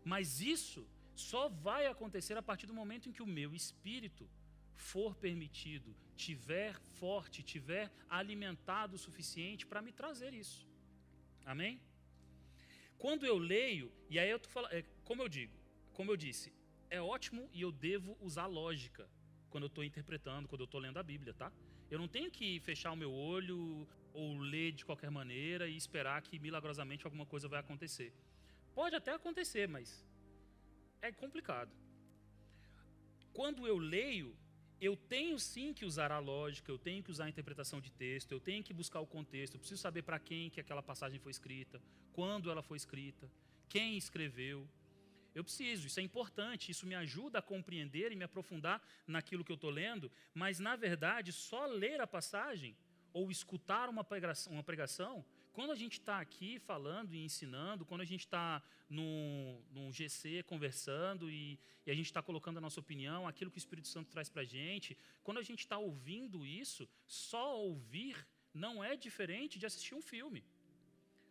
Mas isso só vai acontecer a partir do momento em que o meu espírito for permitido, tiver forte, tiver alimentado o suficiente para me trazer isso. Amém? Quando eu leio, e aí eu tô falando, como eu disse, é ótimo e eu devo usar lógica quando eu estou interpretando, quando eu estou lendo a Bíblia, tá? Eu não tenho que fechar o meu olho ou ler de qualquer maneira e esperar que milagrosamente alguma coisa vai acontecer. Pode até acontecer, mas é complicado. Quando eu leio, eu tenho sim que usar a lógica, eu tenho que usar a interpretação de texto, eu tenho que buscar o contexto, eu preciso saber para quem que aquela passagem foi escrita, quando ela foi escrita, quem escreveu. Eu preciso, isso é importante, isso me ajuda a compreender e me aprofundar naquilo que eu estou lendo, mas, na verdade, só ler a passagem ou escutar uma pregação, quando a gente está aqui falando e ensinando, quando a gente está num GC conversando e a gente está colocando a nossa opinião, aquilo que o Espírito Santo traz para a gente, quando a gente está ouvindo isso, só ouvir não é diferente de assistir um filme.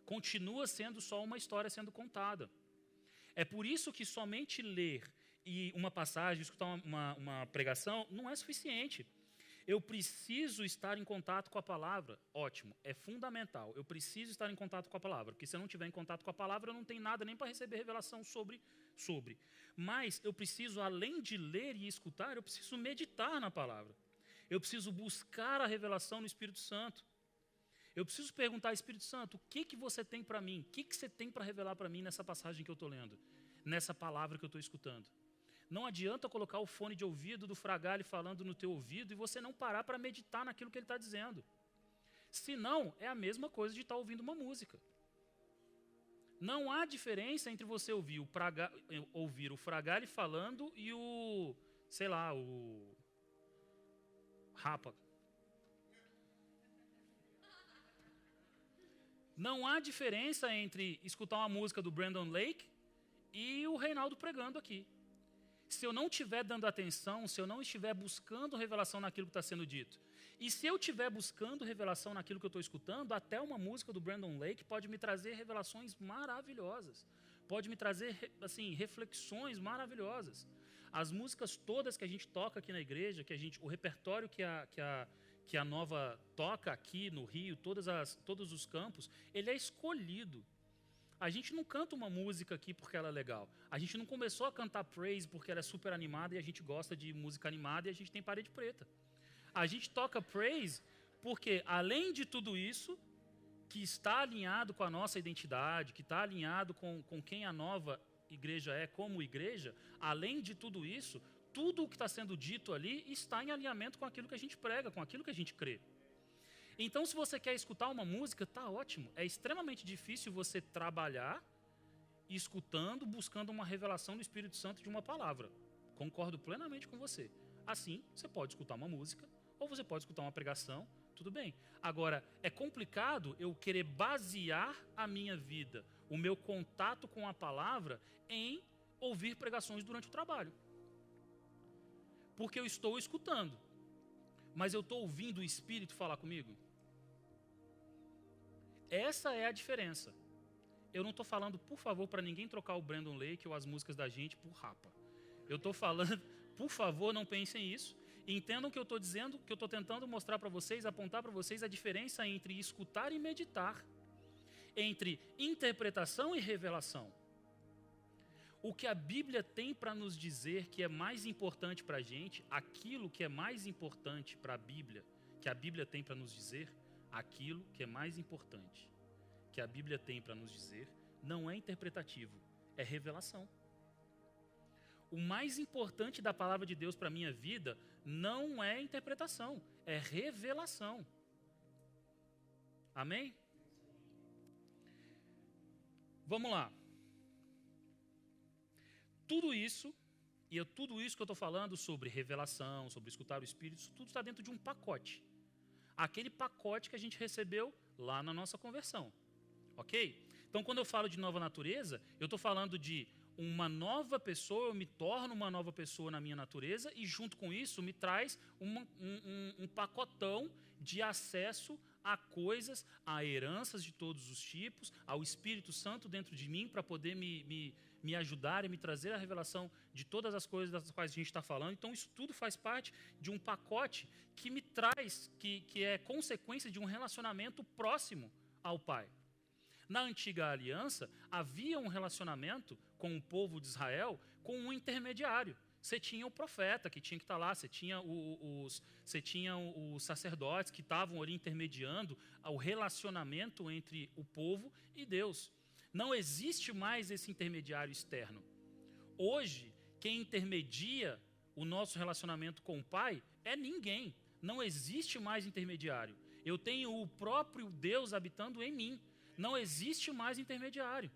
Continua sendo só uma história sendo contada. É por isso que somente ler e uma passagem, escutar uma pregação, não é suficiente. Eu preciso estar em contato com a palavra. Ótimo, é fundamental. Eu preciso estar em contato com a palavra, porque se eu não estiver em contato com a palavra, eu não tenho nada nem para receber revelação sobre. Mas eu preciso, além de ler e escutar, eu preciso meditar na palavra. Eu preciso buscar a revelação no Espírito Santo. Eu preciso perguntar ao Espírito Santo, o que você tem para mim? O que você tem para revelar para mim nessa passagem que eu estou lendo? nessa palavra que eu estou escutando. Não adianta colocar o fone de ouvido do Fragale falando no teu ouvido e você não parar para meditar naquilo que ele está dizendo. Senão, é a mesma coisa de estar ouvindo uma música. Não há diferença entre você ouvir o Fragale falando e o, sei lá, o Rapa. Não há diferença entre escutar uma música do Brandon Lake e o Reinaldo pregando aqui. Se eu não estiver dando atenção, se eu não estiver buscando revelação naquilo que está sendo dito, e se eu estiver buscando revelação naquilo que eu estou escutando, até uma música do Brandon Lake pode me trazer revelações maravilhosas, pode me trazer assim, reflexões maravilhosas. As músicas todas que a gente toca aqui na igreja, o repertório que a Nova toca aqui no Rio, todos os campos, ele é escolhido. A gente não canta uma música aqui porque ela é legal. A gente não começou a cantar praise porque ela é super animada e a gente gosta de música animada e a gente tem parede preta. A gente toca praise porque, além de tudo isso, que está alinhado com a nossa identidade, que está alinhado com quem a nova igreja é como igreja, além de tudo isso, tudo o que está sendo dito ali está em alinhamento com aquilo que a gente prega, com aquilo que a gente crê. Então, se você quer escutar uma música, tá ótimo. É extremamente difícil você trabalhar escutando, buscando uma revelação do Espírito Santo de uma palavra. Concordo plenamente com você. Assim, você pode escutar uma música, ou você pode escutar uma pregação, tudo bem. Agora, é complicado eu querer basear a minha vida, o meu contato com a palavra, em ouvir pregações durante o trabalho. Porque eu estou escutando, mas eu estou ouvindo o Espírito falar comigo? Essa é a diferença. Eu não estou falando, por favor, para ninguém trocar o Brandon Lake ou as músicas da gente por Rapa. Eu estou falando, por favor, não pensem isso. Entendam que eu estou dizendo, que eu estou tentando mostrar para vocês, apontar para vocês a diferença entre escutar e meditar, entre interpretação e revelação. O que a Bíblia tem para nos dizer que é mais importante para a gente, aquilo que é mais importante para a Bíblia, que a Bíblia tem para nos dizer, aquilo que é mais importante que a Bíblia tem para nos dizer, não é interpretativo, é revelação. O mais importante da palavra de Deus para a minha vida não é interpretação, é revelação. Amém? Vamos lá. Tudo isso que eu estou falando sobre revelação, sobre escutar o Espírito, isso tudo está dentro de um pacote. Aquele pacote que a gente recebeu lá na nossa conversão. Ok? Então, quando eu falo de nova natureza, eu estou falando de uma nova pessoa, eu me torno uma nova pessoa na minha natureza e, junto com isso, me traz um pacotão de acesso a coisas, a heranças de todos os tipos, ao Espírito Santo dentro de mim para poder me ajudar e me trazer a revelação de todas as coisas das quais a gente está falando. Então, isso tudo faz parte de um pacote que me traz, que é consequência de um relacionamento próximo ao Pai. Na antiga aliança, havia um relacionamento com o povo de Israel com um intermediário. Você tinha o profeta que tinha que estar lá, você tinha os sacerdotes que estavam ali intermediando o relacionamento entre o povo e Deus. Não existe mais esse intermediário externo. Hoje, quem intermedia o nosso relacionamento com o Pai é ninguém. Não existe mais intermediário. Eu tenho o próprio Deus habitando em mim. Não existe mais intermediário.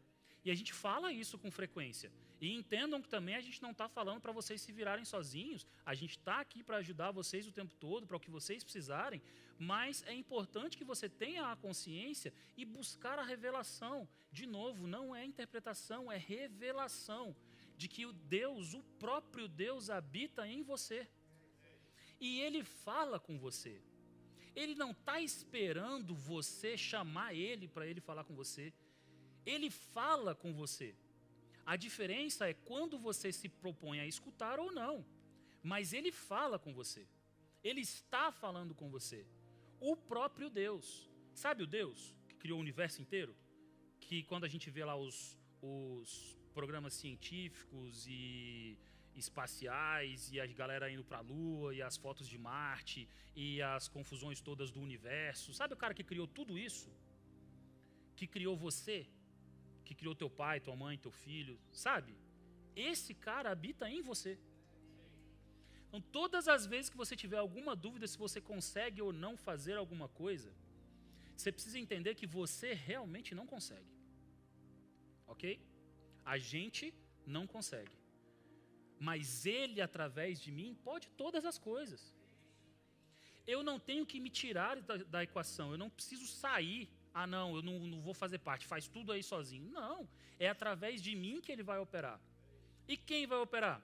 E a gente fala isso com frequência. E entendam que também a gente não está falando para vocês se virarem sozinhos. A gente está aqui para ajudar vocês o tempo todo, para o que vocês precisarem. Mas é importante que você tenha a consciência e buscar a revelação. De novo, não é interpretação, é revelação de que o Deus, o próprio Deus, habita em você. E Ele fala com você. Ele não está esperando você chamar Ele para Ele falar com você. Ele fala com você. A diferença é quando você se propõe a escutar ou não. Mas Ele fala com você. Ele está falando com você. O próprio Deus. Sabe o Deus que criou o universo inteiro? Que quando a gente vê lá os programas científicos e espaciais e a galera indo para a Lua e as fotos de Marte e as confusões todas do universo. Sabe o cara que criou tudo isso? Que criou você? Que criou teu pai, tua mãe, teu filho? Sabe? esse cara habita em você. Então, todas as vezes que você tiver alguma dúvida se você consegue ou não fazer alguma coisa, você precisa entender que você realmente não consegue. Ok? A gente não consegue. Mas Ele, através de mim, pode todas as coisas. Eu não tenho que me tirar da equação, eu não preciso sair. Ah, não, eu não vou fazer parte, faz tudo aí sozinho. Não, é através de mim que Ele vai operar. E quem vai operar?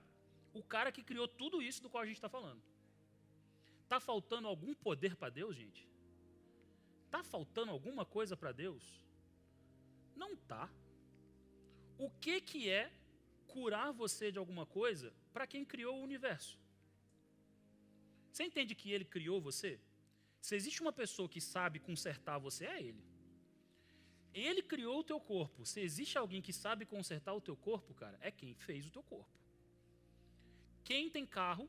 O cara que criou tudo isso do qual a gente está falando. Está faltando algum poder para Deus, gente? Está faltando alguma coisa para Deus? Não está. O que é curar você de alguma coisa para quem criou o universo? Você entende que Ele criou você? Se existe uma pessoa que sabe consertar você, é Ele. Ele criou o teu corpo. Se existe alguém que sabe consertar o teu corpo, cara, é quem fez o teu corpo. Quem tem carro,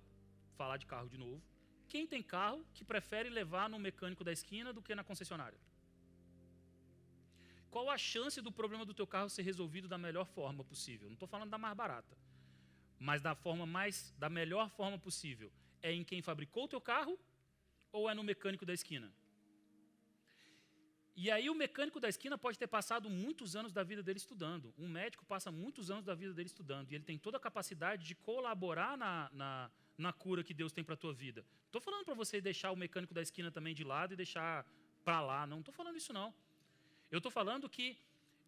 falar de carro de novo, quem tem carro que prefere levar no mecânico da esquina do que na concessionária? Qual a chance do problema do teu carro ser resolvido da melhor forma possível? Não estou falando da mais barata, mas da melhor forma possível. É em quem fabricou o teu carro ou é no mecânico da esquina? E aí o mecânico da esquina pode ter passado muitos anos da vida dele estudando. Um médico passa muitos anos da vida dele estudando. E ele tem toda a capacidade de colaborar na cura que Deus tem para a tua vida. Não estou falando para você deixar o mecânico da esquina também de lado e deixar para lá. Não estou falando isso, não. Eu estou falando que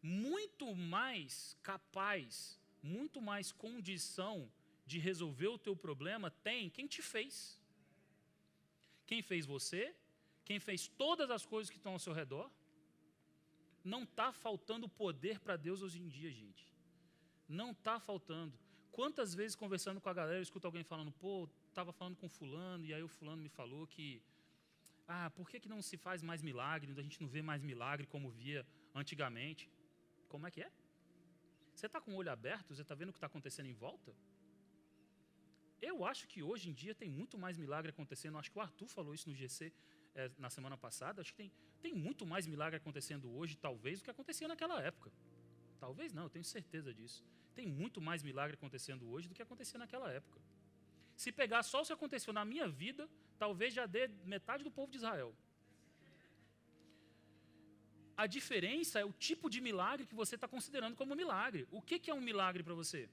muito mais capaz, muito mais condição de resolver o teu problema tem quem te fez. Quem fez você, quem fez todas as coisas que estão ao seu redor. Não está faltando poder para Deus hoje em dia, gente. Não está faltando. Quantas vezes conversando com a galera, eu escuto alguém falando, pô, estava falando com fulano, e aí o fulano me falou que, por que não se faz mais milagre, a gente não vê mais milagre como via antigamente? Como é que é? Você está com o olho aberto? Você está vendo o que está acontecendo em volta? Eu acho que hoje em dia tem muito mais milagre acontecendo. Acho que o Arthur falou isso no GC na semana passada. Acho que tem muito mais milagre acontecendo hoje, talvez, do que acontecia naquela época. Talvez não, eu tenho certeza disso. Tem muito mais milagre acontecendo hoje do que acontecia naquela época. Se pegar só o que aconteceu na minha vida, talvez já dê metade do povo de Israel. A diferença é o tipo de milagre que você está considerando como milagre. O que é um milagre para você?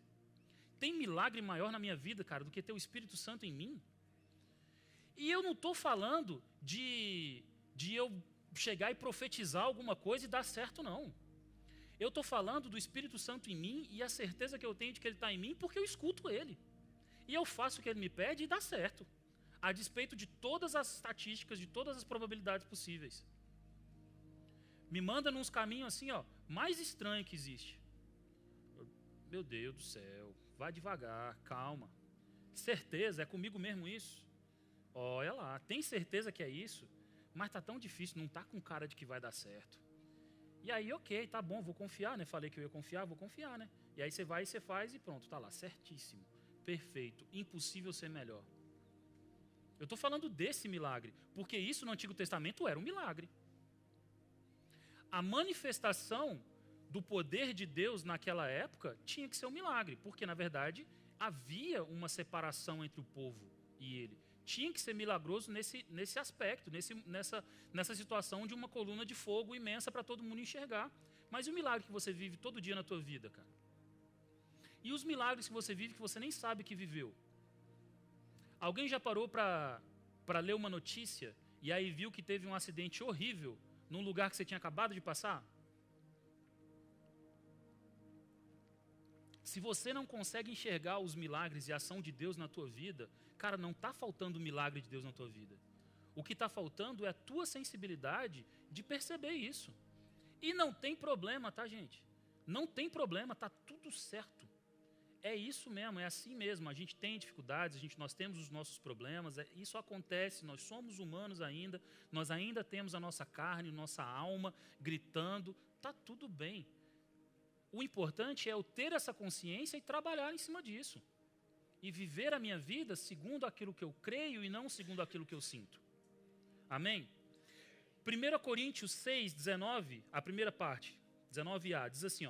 Tem milagre maior na minha vida, cara, do que ter o Espírito Santo em mim? E eu não estou falando de eu chegar e profetizar alguma coisa e dar certo, não. Eu estou falando do Espírito Santo em mim e a certeza que eu tenho de que Ele está em mim porque eu escuto Ele. E eu faço o que Ele me pede e dá certo. A despeito de todas as estatísticas, de todas as probabilidades possíveis. Me manda nos caminhos assim, mais estranho que existe. Meu Deus do céu, vai devagar, calma. Certeza, é comigo mesmo isso? Olha lá, tem certeza que é isso? Mas tá tão difícil, não tá com cara de que vai dar certo. E aí, ok, tá bom, vou confiar, né? Falei que eu ia confiar, vou confiar, né? E aí você vai e você faz e pronto, tá lá, certíssimo, perfeito, impossível ser melhor. Eu estou falando desse milagre, porque isso no Antigo Testamento era um milagre. A manifestação do poder de Deus naquela época tinha que ser um milagre, porque, na verdade, havia uma separação entre o povo e Ele. Tinha que ser milagroso nesse aspecto, nessa situação de uma coluna de fogo imensa para todo mundo enxergar. Mas e o milagre que você vive todo dia na tua vida, cara? E os milagres que você vive que você nem sabe que viveu? Alguém já parou para ler uma notícia e aí viu que teve um acidente horrível num lugar que você tinha acabado de passar? Se você não consegue enxergar os milagres e a ação de Deus na tua vida, cara, não está faltando o milagre de Deus na tua vida. O que está faltando é a tua sensibilidade de perceber isso. E não tem problema, tá, gente? Não tem problema, tá tudo certo. É isso mesmo, é assim mesmo. A gente tem dificuldades, nós temos os nossos problemas, isso acontece, nós somos humanos ainda, nós ainda temos a nossa carne, nossa alma gritando, tá tudo bem. O importante é eu ter essa consciência e trabalhar em cima disso. E viver a minha vida segundo aquilo que eu creio e não segundo aquilo que eu sinto. Amém? 1 Coríntios 6, 19, a primeira parte, 19a, diz assim,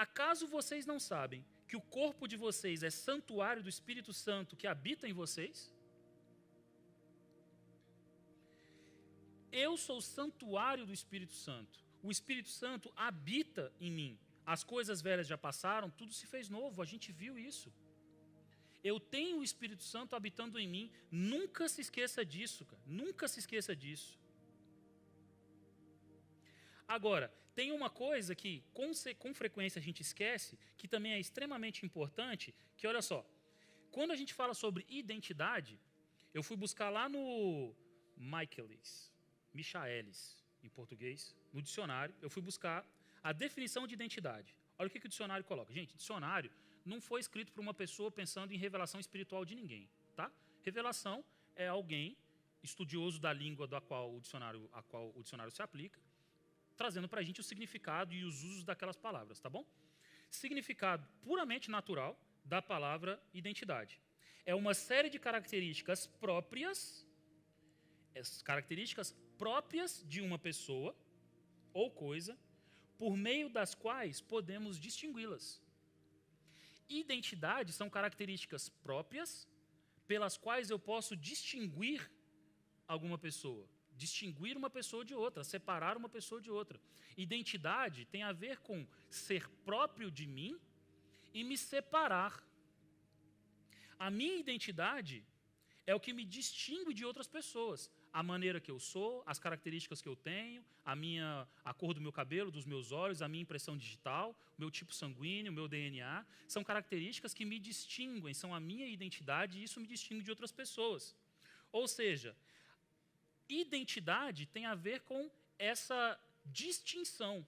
Acaso vocês não sabem que o corpo de vocês é santuário do Espírito Santo que habita em vocês? Eu sou o santuário do Espírito Santo. O Espírito Santo habita em mim. As coisas velhas já passaram, tudo se fez novo. A gente viu isso. Eu tenho o Espírito Santo habitando em mim. Nunca se esqueça disso, cara. Nunca se esqueça disso. Agora, tem uma coisa que com frequência a gente esquece, que também é extremamente importante, que olha só, quando a gente fala sobre identidade, eu fui buscar lá no Michaelis, em português, no dicionário, eu fui buscar a definição de identidade. Olha o que o dicionário coloca. Gente, dicionário não foi escrito por uma pessoa pensando em revelação espiritual de ninguém, tá? Revelação é alguém estudioso da língua a qual o dicionário se aplica, trazendo para a gente o significado e os usos daquelas palavras, tá bom? Significado puramente natural da palavra identidade. É uma série de características próprias de uma pessoa ou coisa, por meio das quais podemos distingui-las. Identidade são características próprias pelas quais eu posso distinguir alguma pessoa. Distinguir uma pessoa de outra, separar uma pessoa de outra. Identidade tem a ver com ser próprio de mim e me separar. A minha identidade é o que me distingue de outras pessoas. A maneira que eu sou, as características que eu tenho, a cor do meu cabelo, dos meus olhos, a minha impressão digital, o meu tipo sanguíneo, o meu DNA, são características que me distinguem, são a minha identidade e isso me distingue de outras pessoas. Ou seja, identidade tem a ver com essa distinção.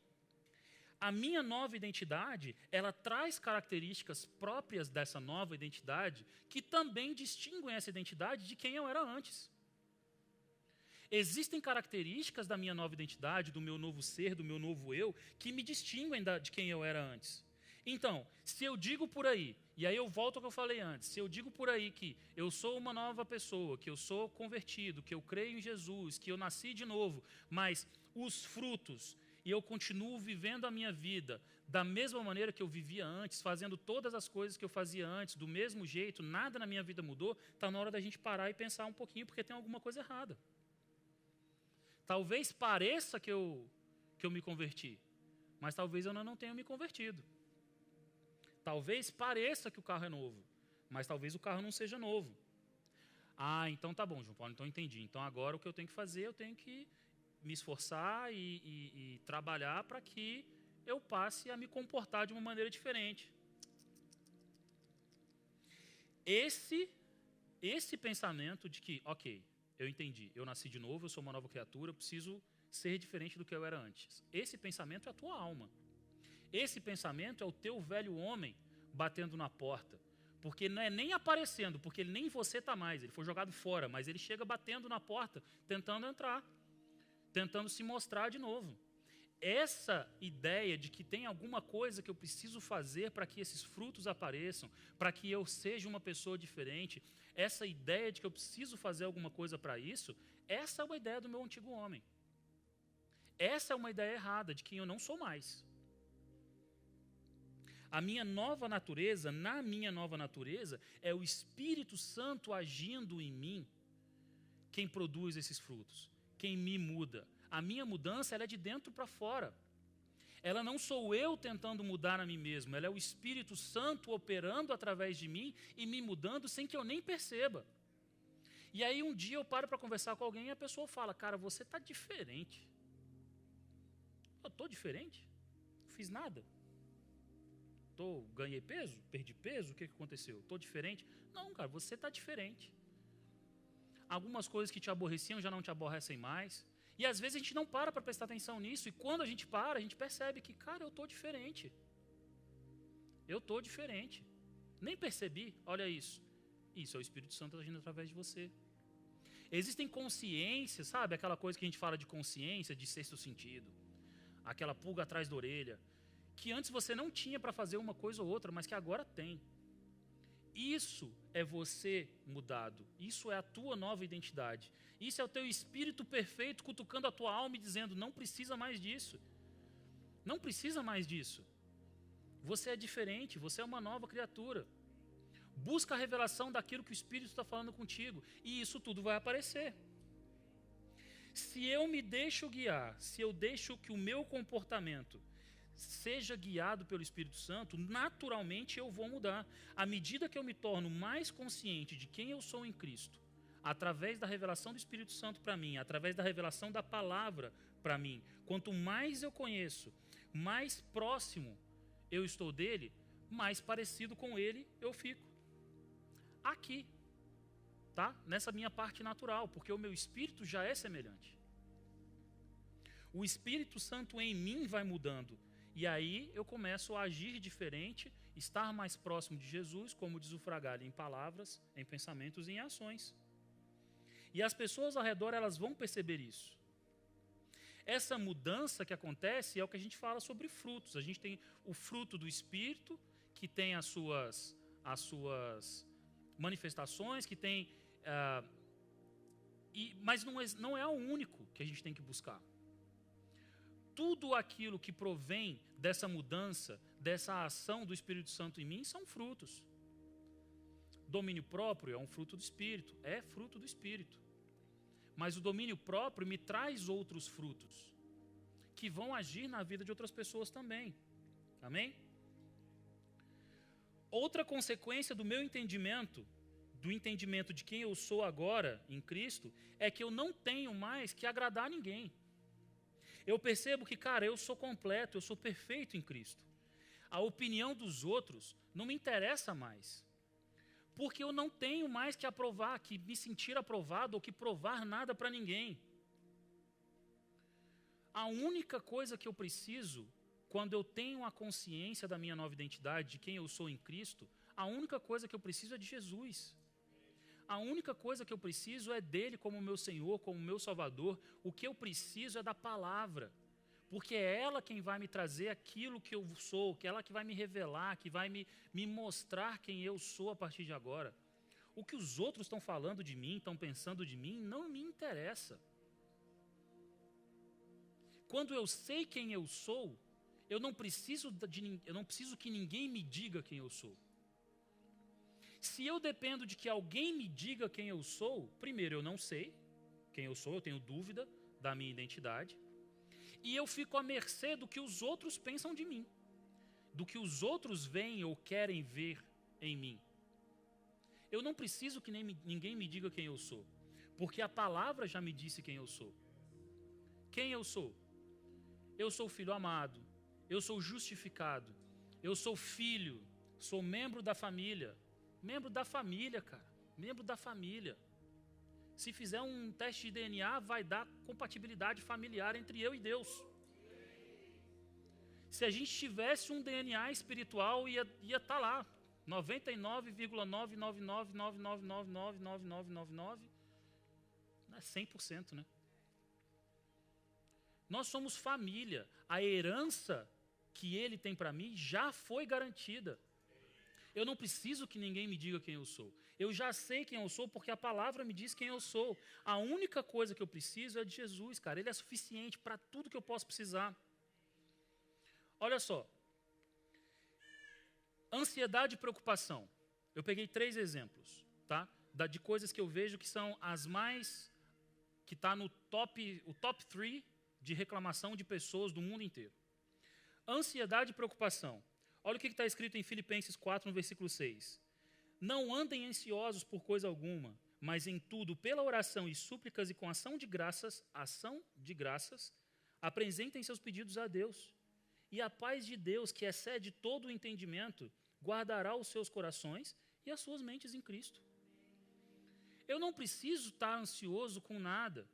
A minha nova identidade, ela traz características próprias dessa nova identidade que também distinguem essa identidade de quem eu era antes. Existem características da minha nova identidade, do meu novo ser, do meu novo eu, que me distinguem de quem eu era antes. Então, se eu digo por aí, e aí eu volto ao que eu falei antes, se eu digo por aí que eu sou uma nova pessoa, que eu sou convertido, que eu creio em Jesus, que eu nasci de novo, mas os frutos, e eu continuo vivendo a minha vida da mesma maneira que eu vivia antes, fazendo todas as coisas que eu fazia antes, do mesmo jeito, nada na minha vida mudou, está na hora da gente parar e pensar um pouquinho, porque tem alguma coisa errada. Talvez pareça que eu me converti, mas talvez eu não tenha me convertido. Talvez pareça que o carro é novo, mas talvez o carro não seja novo. Ah, então tá bom, João Paulo, então entendi. Então agora o que eu tenho que fazer, eu tenho que me esforçar e trabalhar para que eu passe a me comportar de uma maneira diferente. Esse pensamento de que, ok, eu entendi, eu nasci de novo, eu sou uma nova criatura, eu preciso ser diferente do que eu era antes. Esse pensamento é a tua alma. Esse pensamento é o teu velho homem batendo na porta. Porque não é nem aparecendo, porque ele nem em você está mais, ele foi jogado fora, mas ele chega batendo na porta, tentando entrar, tentando se mostrar de novo. Essa ideia de que tem alguma coisa que eu preciso fazer para que esses frutos apareçam, para que eu seja uma pessoa diferente, essa ideia de que eu preciso fazer alguma coisa para isso, essa é uma ideia do meu antigo homem. Essa é uma ideia errada de quem eu não sou mais. A minha nova natureza, na minha nova natureza, é o Espírito Santo agindo em mim quem produz esses frutos, quem me muda. A minha mudança ela é de dentro para fora. Ela não sou eu tentando mudar a mim mesmo, ela é o Espírito Santo operando através de mim e me mudando sem que eu nem perceba. E aí um dia eu paro para conversar com alguém e a pessoa fala, cara, você está diferente. Eu estou diferente? Não fiz nada. Ganhei peso? Perdi peso? O que aconteceu? Estou diferente? Não, cara, você está diferente. Algumas coisas que te aborreciam já não te aborrecem mais. E às vezes a gente não para prestar atenção nisso. E quando a gente para, a gente percebe que, cara, eu estou diferente. Eu estou diferente. Nem percebi, olha isso. Isso é o Espírito Santo agindo através de você. Existem consciências, sabe? Aquela coisa que a gente fala de consciência, de sexto sentido. Aquela pulga atrás da orelha. Que antes você não tinha para fazer uma coisa ou outra, mas que agora tem. Isso é você mudado. Isso é a tua nova identidade. Isso é o teu espírito perfeito cutucando a tua alma e dizendo, não precisa mais disso. Não precisa mais disso. Você é diferente, você é uma nova criatura. Busca a revelação daquilo que o Espírito está falando contigo, e isso tudo vai aparecer. Se eu me deixo guiar, se eu deixo que o meu comportamento seja guiado pelo Espírito Santo, naturalmente eu vou mudar. À medida que eu me torno mais consciente de quem eu sou em Cristo, através da revelação do Espírito Santo para mim, através da revelação da palavra para mim, quanto mais eu conheço, mais próximo eu estou dele, mais parecido com ele eu fico. Aqui, tá? Nessa minha parte natural, porque o meu espírito já é semelhante. O Espírito Santo em mim vai mudando. E aí eu começo a agir diferente, estar mais próximo de Jesus, como diz o Fragale, em palavras, em pensamentos e em ações. E as pessoas ao redor, elas vão perceber isso. Essa mudança que acontece é o que a gente fala sobre frutos. A gente tem o fruto do Espírito, que tem as suas manifestações, que tem... mas não é o único que a gente tem que buscar. Tudo aquilo que provém dessa mudança, dessa ação do Espírito Santo em mim, são frutos. Domínio próprio é um fruto do Espírito, é fruto do Espírito. Mas o domínio próprio me traz outros frutos, que vão agir na vida de outras pessoas também. Amém? Outra consequência do meu entendimento, do entendimento de quem eu sou agora em Cristo, é que eu não tenho mais que agradar ninguém. Eu percebo que, cara, eu sou completo, eu sou perfeito em Cristo. A opinião dos outros não me interessa mais. Porque eu não tenho mais que aprovar, que me sentir aprovado ou que provar nada para ninguém. A única coisa que eu preciso, quando eu tenho a consciência da minha nova identidade, de quem eu sou em Cristo, a única coisa que eu preciso é de Jesus. A única coisa que eu preciso é dele como meu Senhor, como meu Salvador. O que eu preciso é da palavra. Porque é ela quem vai me trazer aquilo que eu sou, que é ela que vai me revelar, que vai me mostrar quem eu sou a partir de agora. O que os outros estão falando de mim, estão pensando de mim, não me interessa. Quando eu sei quem eu sou, eu não preciso que ninguém me diga quem eu sou. Se eu dependo de que alguém me diga quem eu sou, primeiro, eu não sei quem eu sou, eu tenho dúvida da minha identidade, e eu fico à mercê do que os outros pensam de mim, do que os outros veem ou querem ver em mim. Eu não preciso que ninguém me diga quem eu sou, porque a palavra já me disse quem eu sou. Quem eu sou? Eu sou filho amado, eu sou justificado, eu sou filho, sou membro da família. Membro da família, cara. Membro da família. Se fizer um teste de DNA, vai dar compatibilidade familiar entre eu e Deus. Se a gente tivesse um DNA espiritual, ia estar lá. 99,99999999999. Não é 100%, né? Nós somos família. A herança que ele tem para mim já foi garantida. Eu não preciso que ninguém me diga quem eu sou. Eu já sei quem eu sou porque a palavra me diz quem eu sou. A única coisa que eu preciso é de Jesus, cara. Ele é suficiente para tudo que eu posso precisar. Olha só. Ansiedade e preocupação. Eu peguei 3 exemplos, tá? De coisas que eu vejo que são as mais... que está no o top 3 de reclamação de pessoas do mundo inteiro. Ansiedade e preocupação. Olha o que está escrito em Filipenses 4, no versículo 6. Não andem ansiosos por coisa alguma, mas em tudo, pela oração e súplicas e com ação de graças, apresentem seus pedidos a Deus. E a paz de Deus, que excede todo o entendimento, guardará os seus corações e as suas mentes em Cristo. Eu não preciso estar ansioso com nada.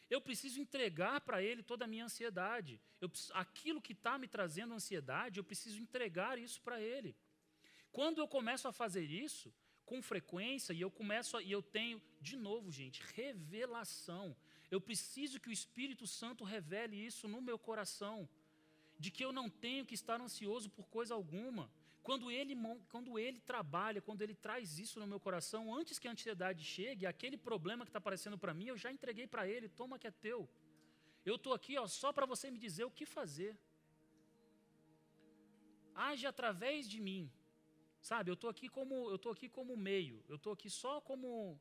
Eu preciso entregar para Ele toda a minha ansiedade. Aquilo que está me trazendo ansiedade, eu preciso entregar isso para Ele. Quando eu começo a fazer isso, com frequência, e eu tenho, de novo, gente, revelação. Eu preciso que o Espírito Santo revele isso no meu coração, de que eu não tenho que estar ansioso por coisa alguma. Quando ele trabalha, quando ele traz isso no meu coração, antes que a ansiedade chegue, aquele problema que está aparecendo para mim, eu já entreguei para ele, toma que é teu. Eu estou aqui só para você me dizer o que fazer. age através de mim. Sabe, eu estou aqui como meio, eu estou aqui só como...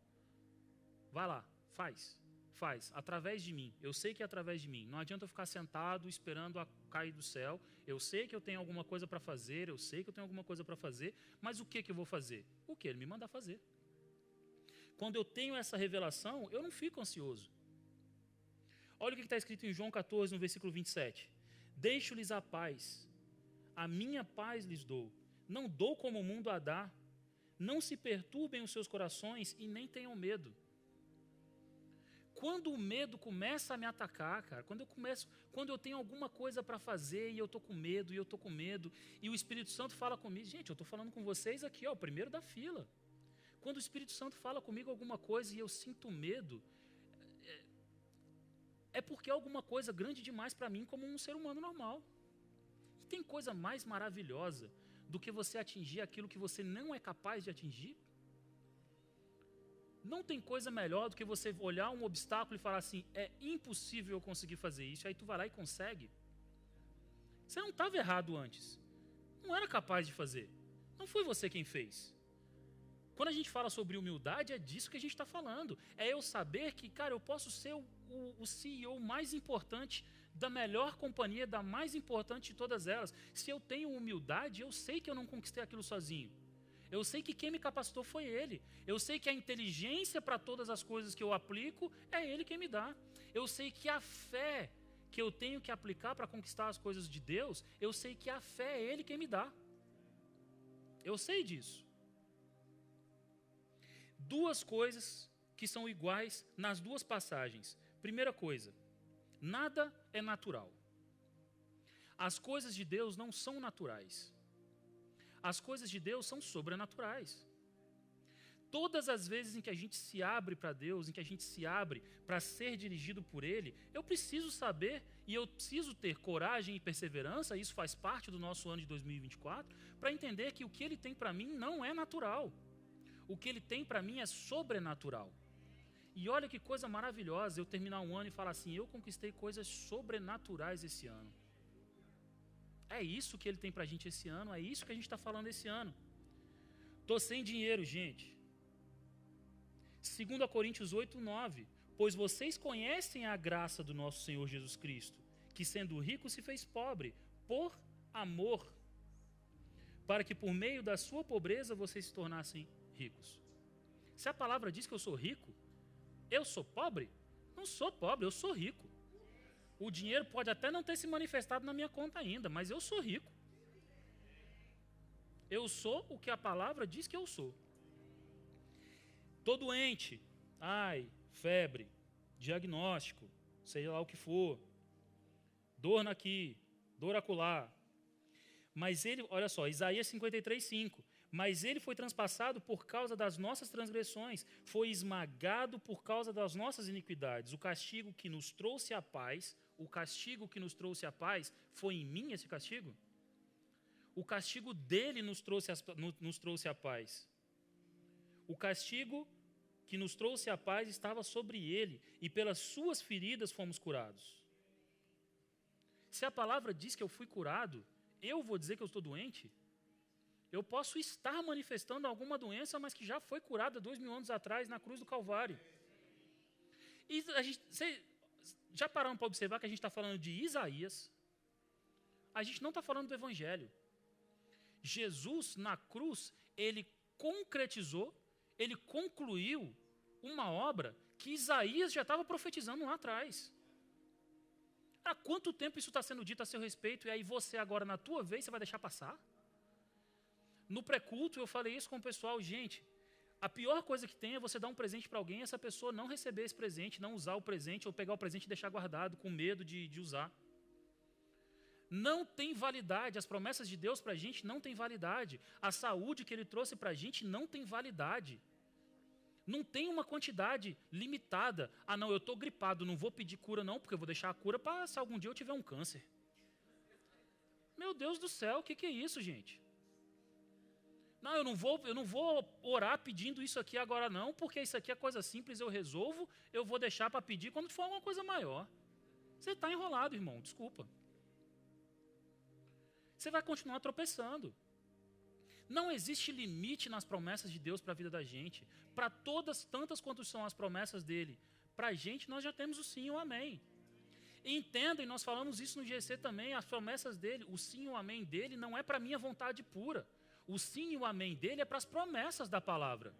Vai lá, faz, através de mim. Eu sei que é através de mim. Não adianta eu ficar sentado esperando a cair do céu. Eu sei que eu tenho alguma coisa para fazer, mas o que eu vou fazer? O que ele me mandar fazer. Quando eu tenho essa revelação, eu não fico ansioso. Olha o que está escrito em João 14, no versículo 27. Deixo-lhes a paz, a minha paz lhes dou. Não dou como o mundo a dá. Não se perturbem os seus corações e nem tenham medo. Quando o medo começa a me atacar, cara, quando eu tenho alguma coisa para fazer e eu estou com medo, e o Espírito Santo fala comigo, gente, eu estou falando com vocês aqui, ó, o primeiro da fila. Quando o Espírito Santo fala comigo alguma coisa e eu sinto medo, é porque é alguma coisa grande demais para mim como um ser humano normal. E tem coisa mais maravilhosa do que você atingir aquilo que você não é capaz de atingir? Não tem coisa melhor do que você olhar um obstáculo e falar assim, é impossível eu conseguir fazer isso, aí tu vai lá e consegue. Você não estava errado antes. Não era capaz de fazer. Não foi você quem fez. Quando a gente fala sobre humildade, é disso que a gente está falando. É eu saber que, cara, eu posso ser o CEO mais importante da melhor companhia, da mais importante de todas elas. Se eu tenho humildade, eu sei que eu não conquistei aquilo sozinho. Eu sei que quem me capacitou foi Ele. Eu sei que a inteligência para todas as coisas que eu aplico é Ele quem me dá. Eu sei que a fé que eu tenho que aplicar para conquistar as coisas de Deus, eu sei que a fé é Ele quem me dá. Eu sei disso. Duas coisas que são iguais nas duas passagens. Primeira coisa, nada é natural. As coisas de Deus não são naturais. As coisas de Deus são sobrenaturais. Todas as vezes em que a gente se abre para Deus, em que a gente se abre para ser dirigido por Ele, eu preciso saber e eu preciso ter coragem e perseverança, isso faz parte do nosso ano de 2024, para entender que o que Ele tem para mim não é natural. O que Ele tem para mim é sobrenatural. E olha que coisa maravilhosa eu terminar um ano e falar assim, eu conquistei coisas sobrenaturais esse ano. É isso que Ele tem para a gente esse ano, é isso que a gente está falando esse ano. Estou sem dinheiro, gente. 2 Coríntios 8, 9. Pois vocês conhecem a graça do nosso Senhor Jesus Cristo, que sendo rico se fez pobre, por amor, para que por meio da sua pobreza vocês se tornassem ricos. Se a palavra diz que eu sou rico, eu sou pobre? Não sou pobre, eu sou rico. O dinheiro pode até não ter se manifestado na minha conta ainda, mas eu sou rico. Eu sou o que a palavra diz que eu sou. Tô doente, febre, diagnóstico, sei lá o que for, dor aqui, dor acolá. Mas ele, olha só, Isaías 53, 5. Mas ele foi transpassado por causa das nossas transgressões, foi esmagado por causa das nossas iniquidades. O castigo que nos trouxe a paz, foi em mim esse castigo? O castigo dele nos trouxe a paz. O castigo que nos trouxe a paz estava sobre ele, e pelas suas feridas fomos curados. Se a palavra diz que eu fui curado, eu vou dizer que eu estou doente? Eu posso estar manifestando alguma doença, mas que já foi curada 2000 anos atrás na cruz do Calvário. E já pararam para observar que a gente está falando de Isaías? A gente não está falando do Evangelho. Jesus, na cruz, ele concretizou, ele concluiu uma obra que Isaías já estava profetizando lá atrás. Há quanto tempo isso está sendo dito a seu respeito, e aí você agora, na tua vez, você vai deixar passar? No pré-culto, eu falei isso com o pessoal, gente, a pior coisa que tem é você dar um presente para alguém e essa pessoa não receber esse presente, não usar o presente, ou pegar o presente e deixar guardado, com medo de usar. Não tem validade, as promessas de Deus para a gente não tem validade, a saúde que Ele trouxe para a gente não tem validade. Não tem uma quantidade limitada. Não, eu estou gripado, não vou pedir cura não, porque eu vou deixar a cura para se algum dia eu tiver um câncer. Meu Deus do céu, o que é isso, gente? Não, eu não vou orar pedindo isso aqui agora não, porque isso aqui é coisa simples, eu resolvo, eu vou deixar para pedir quando for uma coisa maior. Você está enrolado, irmão, desculpa. você vai continuar tropeçando. Não existe limite nas promessas de Deus para a vida da gente. Para todas, tantas quanto são as promessas dele, para a gente nós já temos o sim e o amém. Entenda, e nós falamos isso no GC também, as promessas dele, o sim e o amém dele não é para a minha vontade pura. O sim e o amém dele é para as promessas da palavra.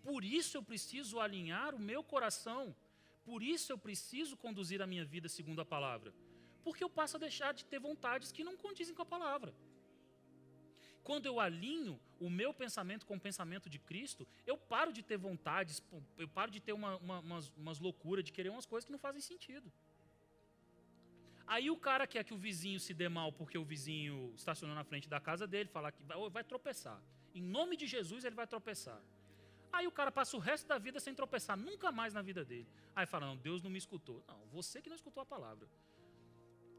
Por isso eu preciso alinhar o meu coração. Por isso eu preciso conduzir a minha vida segundo a palavra. Porque eu passo a deixar de ter vontades que não condizem com a palavra. Quando eu alinho o meu pensamento com o pensamento de Cristo, eu paro de ter vontades, eu paro de ter umas loucuras, de querer umas coisas que não fazem sentido. Aí o cara quer que o vizinho se dê mal porque o vizinho estacionou na frente da casa dele, falar que vai tropeçar. Em nome de Jesus ele vai tropeçar. Aí o cara passa o resto da vida sem tropeçar, nunca mais na vida dele. Aí fala, não, Deus não me escutou. Não, você que não escutou a palavra.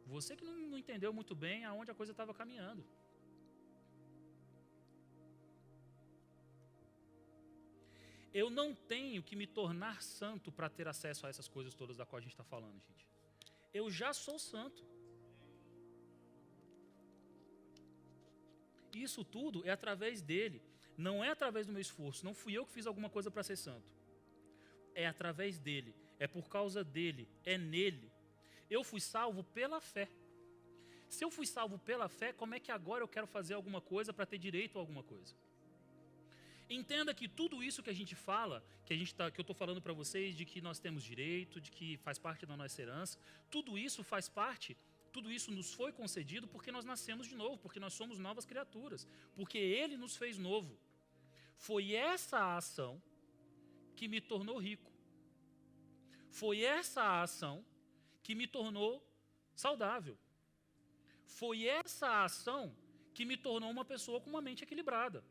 Você que não entendeu muito bem aonde a coisa estava caminhando. Eu não tenho que me tornar santo para ter acesso a essas coisas todas da qual a gente está falando, gente. Eu já sou santo. Isso tudo é através dele. Não é através do meu esforço. Não fui eu que fiz alguma coisa para ser santo. É através dele. É por causa dele. É nele. Eu fui salvo pela fé. Se eu fui salvo pela fé, como é que agora eu quero fazer alguma coisa para ter direito a alguma coisa? Entenda que tudo isso que a gente fala, que eu estou falando para vocês, de que nós temos direito, de que faz parte da nossa herança, tudo isso faz parte, tudo isso nos foi concedido porque nós nascemos de novo, porque nós somos novas criaturas, porque Ele nos fez novo. Foi essa a ação que me tornou rico. Foi essa a ação que me tornou saudável. Foi essa a ação que me tornou uma pessoa com uma mente equilibrada.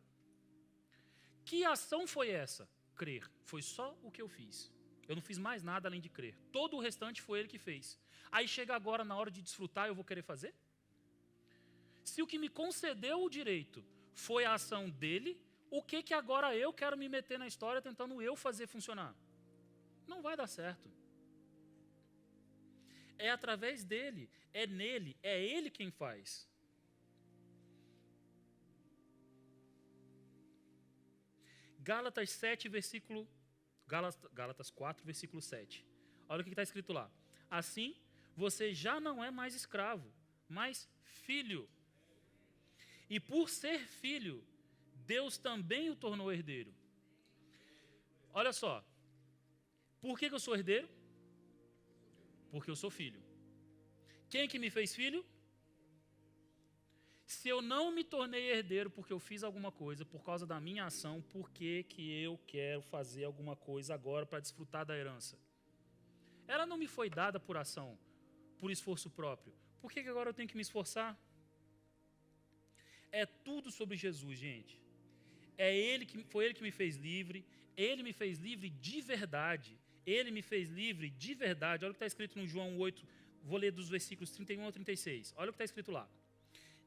Que ação foi essa? Crer. Foi só o que eu fiz. Eu não fiz mais nada além de crer. Todo o restante foi ele que fez. Aí chega agora na hora de desfrutar, eu vou querer fazer? Se o que me concedeu o direito foi a ação dele, o que agora eu quero me meter na história tentando eu fazer funcionar? Não vai dar certo. É através dele, é nele, é ele quem faz. Gálatas 4, versículo 7. Olha o que está escrito lá. Assim, você já não é mais escravo, mas filho. E por ser filho, Deus também o tornou herdeiro. Olha só. Por que eu sou herdeiro? Porque eu sou filho. Quem que me fez filho? Se eu não me tornei herdeiro porque eu fiz alguma coisa, por causa da minha ação, por que eu quero fazer alguma coisa agora para desfrutar da herança? Ela não me foi dada por ação, por esforço próprio. Por que agora eu tenho que me esforçar? É tudo sobre Jesus, gente. Foi Ele que me fez livre. Ele me fez livre de verdade. Ele me fez livre de verdade. Olha o que está escrito no João 8. Vou ler dos versículos 31 ao 36. Olha o que está escrito lá.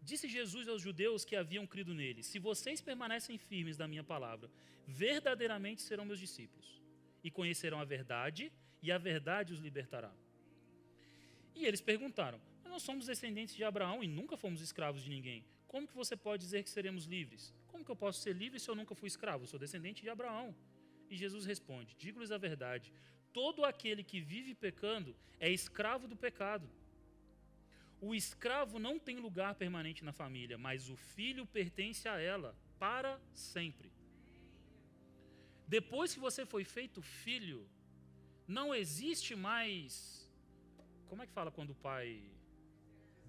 Disse Jesus aos judeus que haviam crido nele: se vocês permanecem firmes na minha palavra, verdadeiramente serão meus discípulos, e conhecerão a verdade, e a verdade os libertará. E eles perguntaram: mas nós somos descendentes de Abraão e nunca fomos escravos de ninguém. Como que você pode dizer que seremos livres? Como que eu posso ser livre se eu nunca fui escravo? Eu sou descendente de Abraão. E Jesus responde: digo-lhes a verdade, todo aquele que vive pecando é escravo do pecado. O escravo não tem lugar permanente na família, mas o filho pertence a ela para sempre. Depois que você foi feito filho, não existe mais... Como é que fala quando o pai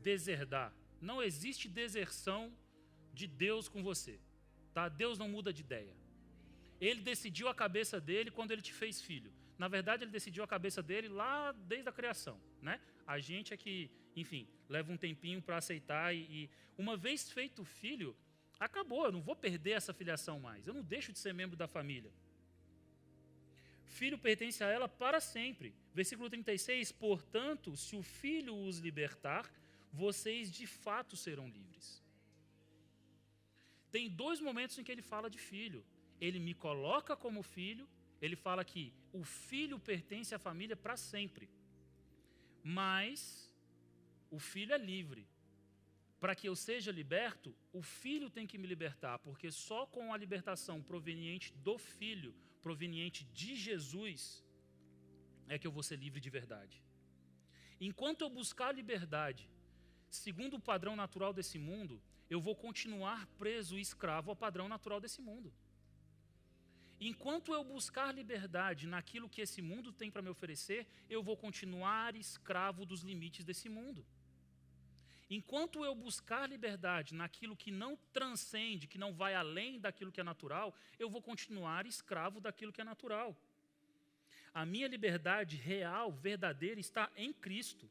deserdar? Não existe deserção de Deus com você. Tá? Deus não muda de ideia. Ele decidiu a cabeça dele quando ele te fez filho. Na verdade, ele decidiu a cabeça dele lá desde a criação, né? A gente é que, enfim, leva um tempinho para aceitar e uma vez feito filho, acabou, eu não vou perder essa filiação mais. Eu não deixo de ser membro da família. Filho pertence a ela para sempre. Versículo 36, portanto, se o filho os libertar, vocês de fato serão livres. Tem dois momentos em que ele fala de filho. Ele me coloca como filho, ele fala que o filho pertence à família para sempre. Mas o filho é livre. para que eu seja liberto, o Filho tem que me libertar, porque só com a libertação proveniente do Filho, proveniente de Jesus, é que eu vou ser livre de verdade. Enquanto eu buscar liberdade, segundo o padrão natural desse mundo, eu vou continuar preso e escravo ao padrão natural desse mundo. Enquanto eu buscar liberdade naquilo que esse mundo tem para me oferecer, eu vou continuar escravo dos limites desse mundo. Enquanto eu buscar liberdade naquilo que não transcende, que não vai além daquilo que é natural, eu vou continuar escravo daquilo que é natural. A minha liberdade real, verdadeira, está em Cristo.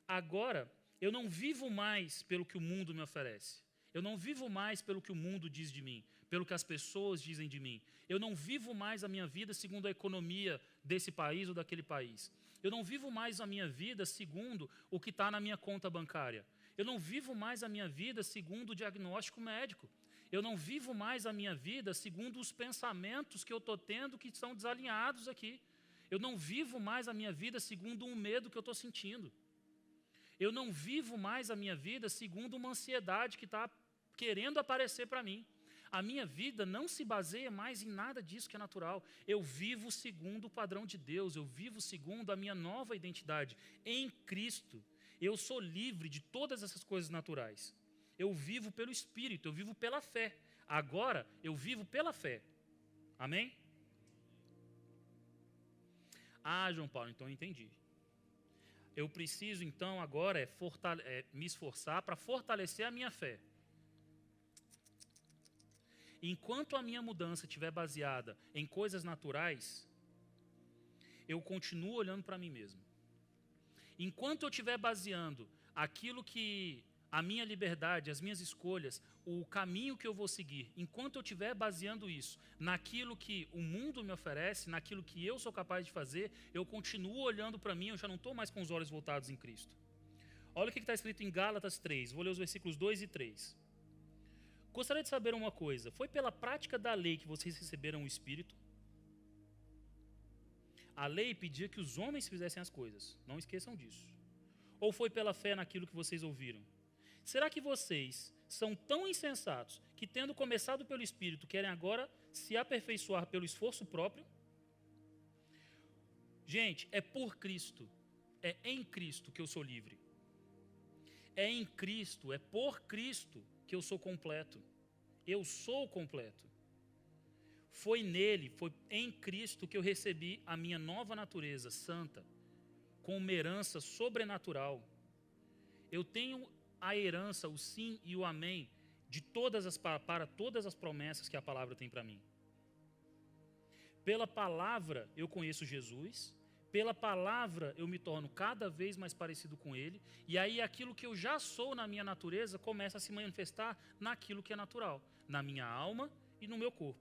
Agora, eu não vivo mais pelo que o mundo me oferece. Eu não vivo mais pelo que o mundo diz de mim, pelo que as pessoas dizem de mim. Eu não vivo mais a minha vida segundo a economia desse país ou daquele país. Eu não vivo mais a minha vida segundo o que está na minha conta bancária. Eu não vivo mais a minha vida segundo o diagnóstico médico. Eu não vivo mais a minha vida segundo os pensamentos que eu estou tendo que são desalinhados aqui. Eu não vivo mais a minha vida segundo um medo que eu estou sentindo. Eu não vivo mais a minha vida segundo uma ansiedade que está querendo aparecer para mim. A minha vida não se baseia mais em nada disso que é natural. Eu vivo segundo o padrão de Deus, eu vivo segundo a minha nova identidade. Em Cristo, eu sou livre de todas essas coisas naturais. Eu vivo pelo Espírito, eu vivo pela fé. Agora, eu vivo pela fé. Amém? Ah, João Paulo, então eu entendi. Eu preciso, então, agora me esforçar para fortalecer a minha fé. Enquanto a minha mudança estiver baseada em coisas naturais, eu continuo olhando para mim mesmo. Enquanto eu estiver baseando aquilo que a minha liberdade, as minhas escolhas, o caminho que eu vou seguir, enquanto eu estiver baseando isso naquilo que o mundo me oferece, naquilo que eu sou capaz de fazer, eu continuo olhando para mim, eu já não estou mais com os olhos voltados em Cristo. Olha o que está escrito em Gálatas 3, vou ler os versículos 2 e 3. Gostaria de saber uma coisa, foi pela prática da lei que vocês receberam o Espírito? A lei pedia que os homens fizessem as coisas, não esqueçam disso. Ou foi pela fé naquilo que vocês ouviram? Será que vocês são tão insensatos que, tendo começado pelo Espírito, querem agora se aperfeiçoar pelo esforço próprio? Gente, é por Cristo, é em Cristo que eu sou livre. É em Cristo, é por Cristo que eu sou completo. Eu sou completo. Foi nele, foi em Cristo que eu recebi a minha nova natureza santa, com uma herança sobrenatural. Eu tenho a herança, o sim e o amém, para todas as promessas que a palavra tem para mim. Pela palavra eu conheço Jesus, pela palavra eu me torno cada vez mais parecido com Ele, e aí aquilo que eu já sou na minha natureza começa a se manifestar naquilo que é natural, na minha alma e no meu corpo.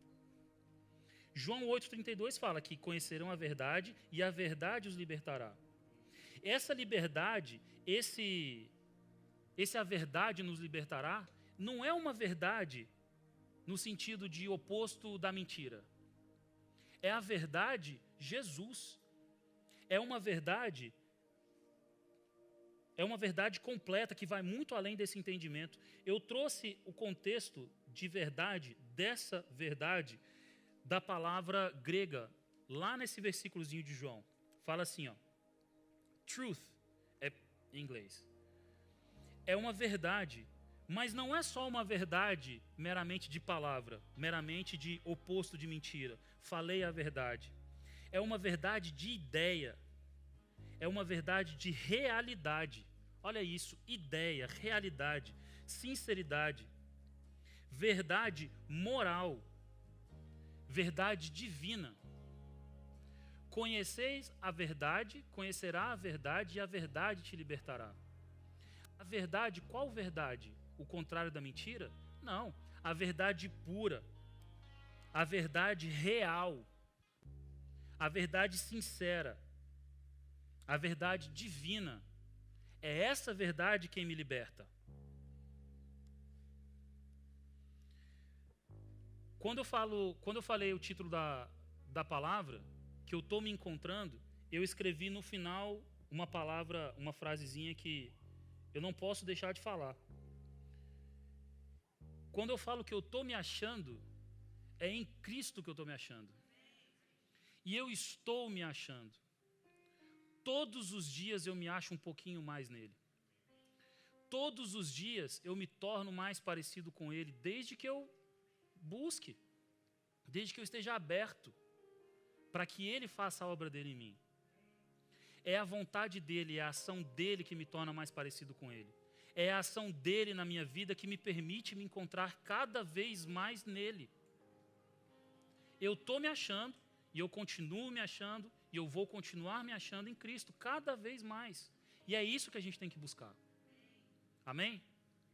João 8,32 fala que conhecerão a verdade e a verdade os libertará. Essa liberdade, a verdade nos libertará, não é uma verdade no sentido de oposto da mentira. É a verdade Jesus. É uma verdade completa que vai muito além desse entendimento. Eu trouxe o contexto de verdade, dessa verdade, da palavra grega, lá nesse versículozinho de João. Fala assim, ó, truth, em inglês. É uma verdade, mas não é só uma verdade meramente de palavra, meramente de oposto de mentira. Falei a verdade. É uma verdade de ideia. É uma verdade de realidade. Olha isso, ideia, realidade, sinceridade. Verdade moral. Verdade divina. Conheceis a verdade, conhecerá a verdade e a verdade te libertará. A verdade, qual verdade? O contrário da mentira? Não, a verdade pura, a verdade real, a verdade sincera, a verdade divina. É essa verdade quem me liberta. Quando eu falei o título da palavra, que eu estou me encontrando, eu escrevi no final uma palavra, uma frasezinha que eu não posso deixar de falar. Quando eu falo que eu estou me achando, é em Cristo que eu estou me achando. E eu estou me achando. Todos os dias eu me acho um pouquinho mais nele. Todos os dias eu me torno mais parecido com ele, desde que eu busque, desde que eu esteja aberto para que ele faça a obra dele em mim. É a vontade dele, é a ação dele que me torna mais parecido com ele. É a ação dele na minha vida que me permite me encontrar cada vez mais nele. Eu estou me achando, e eu continuo me achando, e eu vou continuar me achando em Cristo cada vez mais. E é isso que a gente tem que buscar. Amém?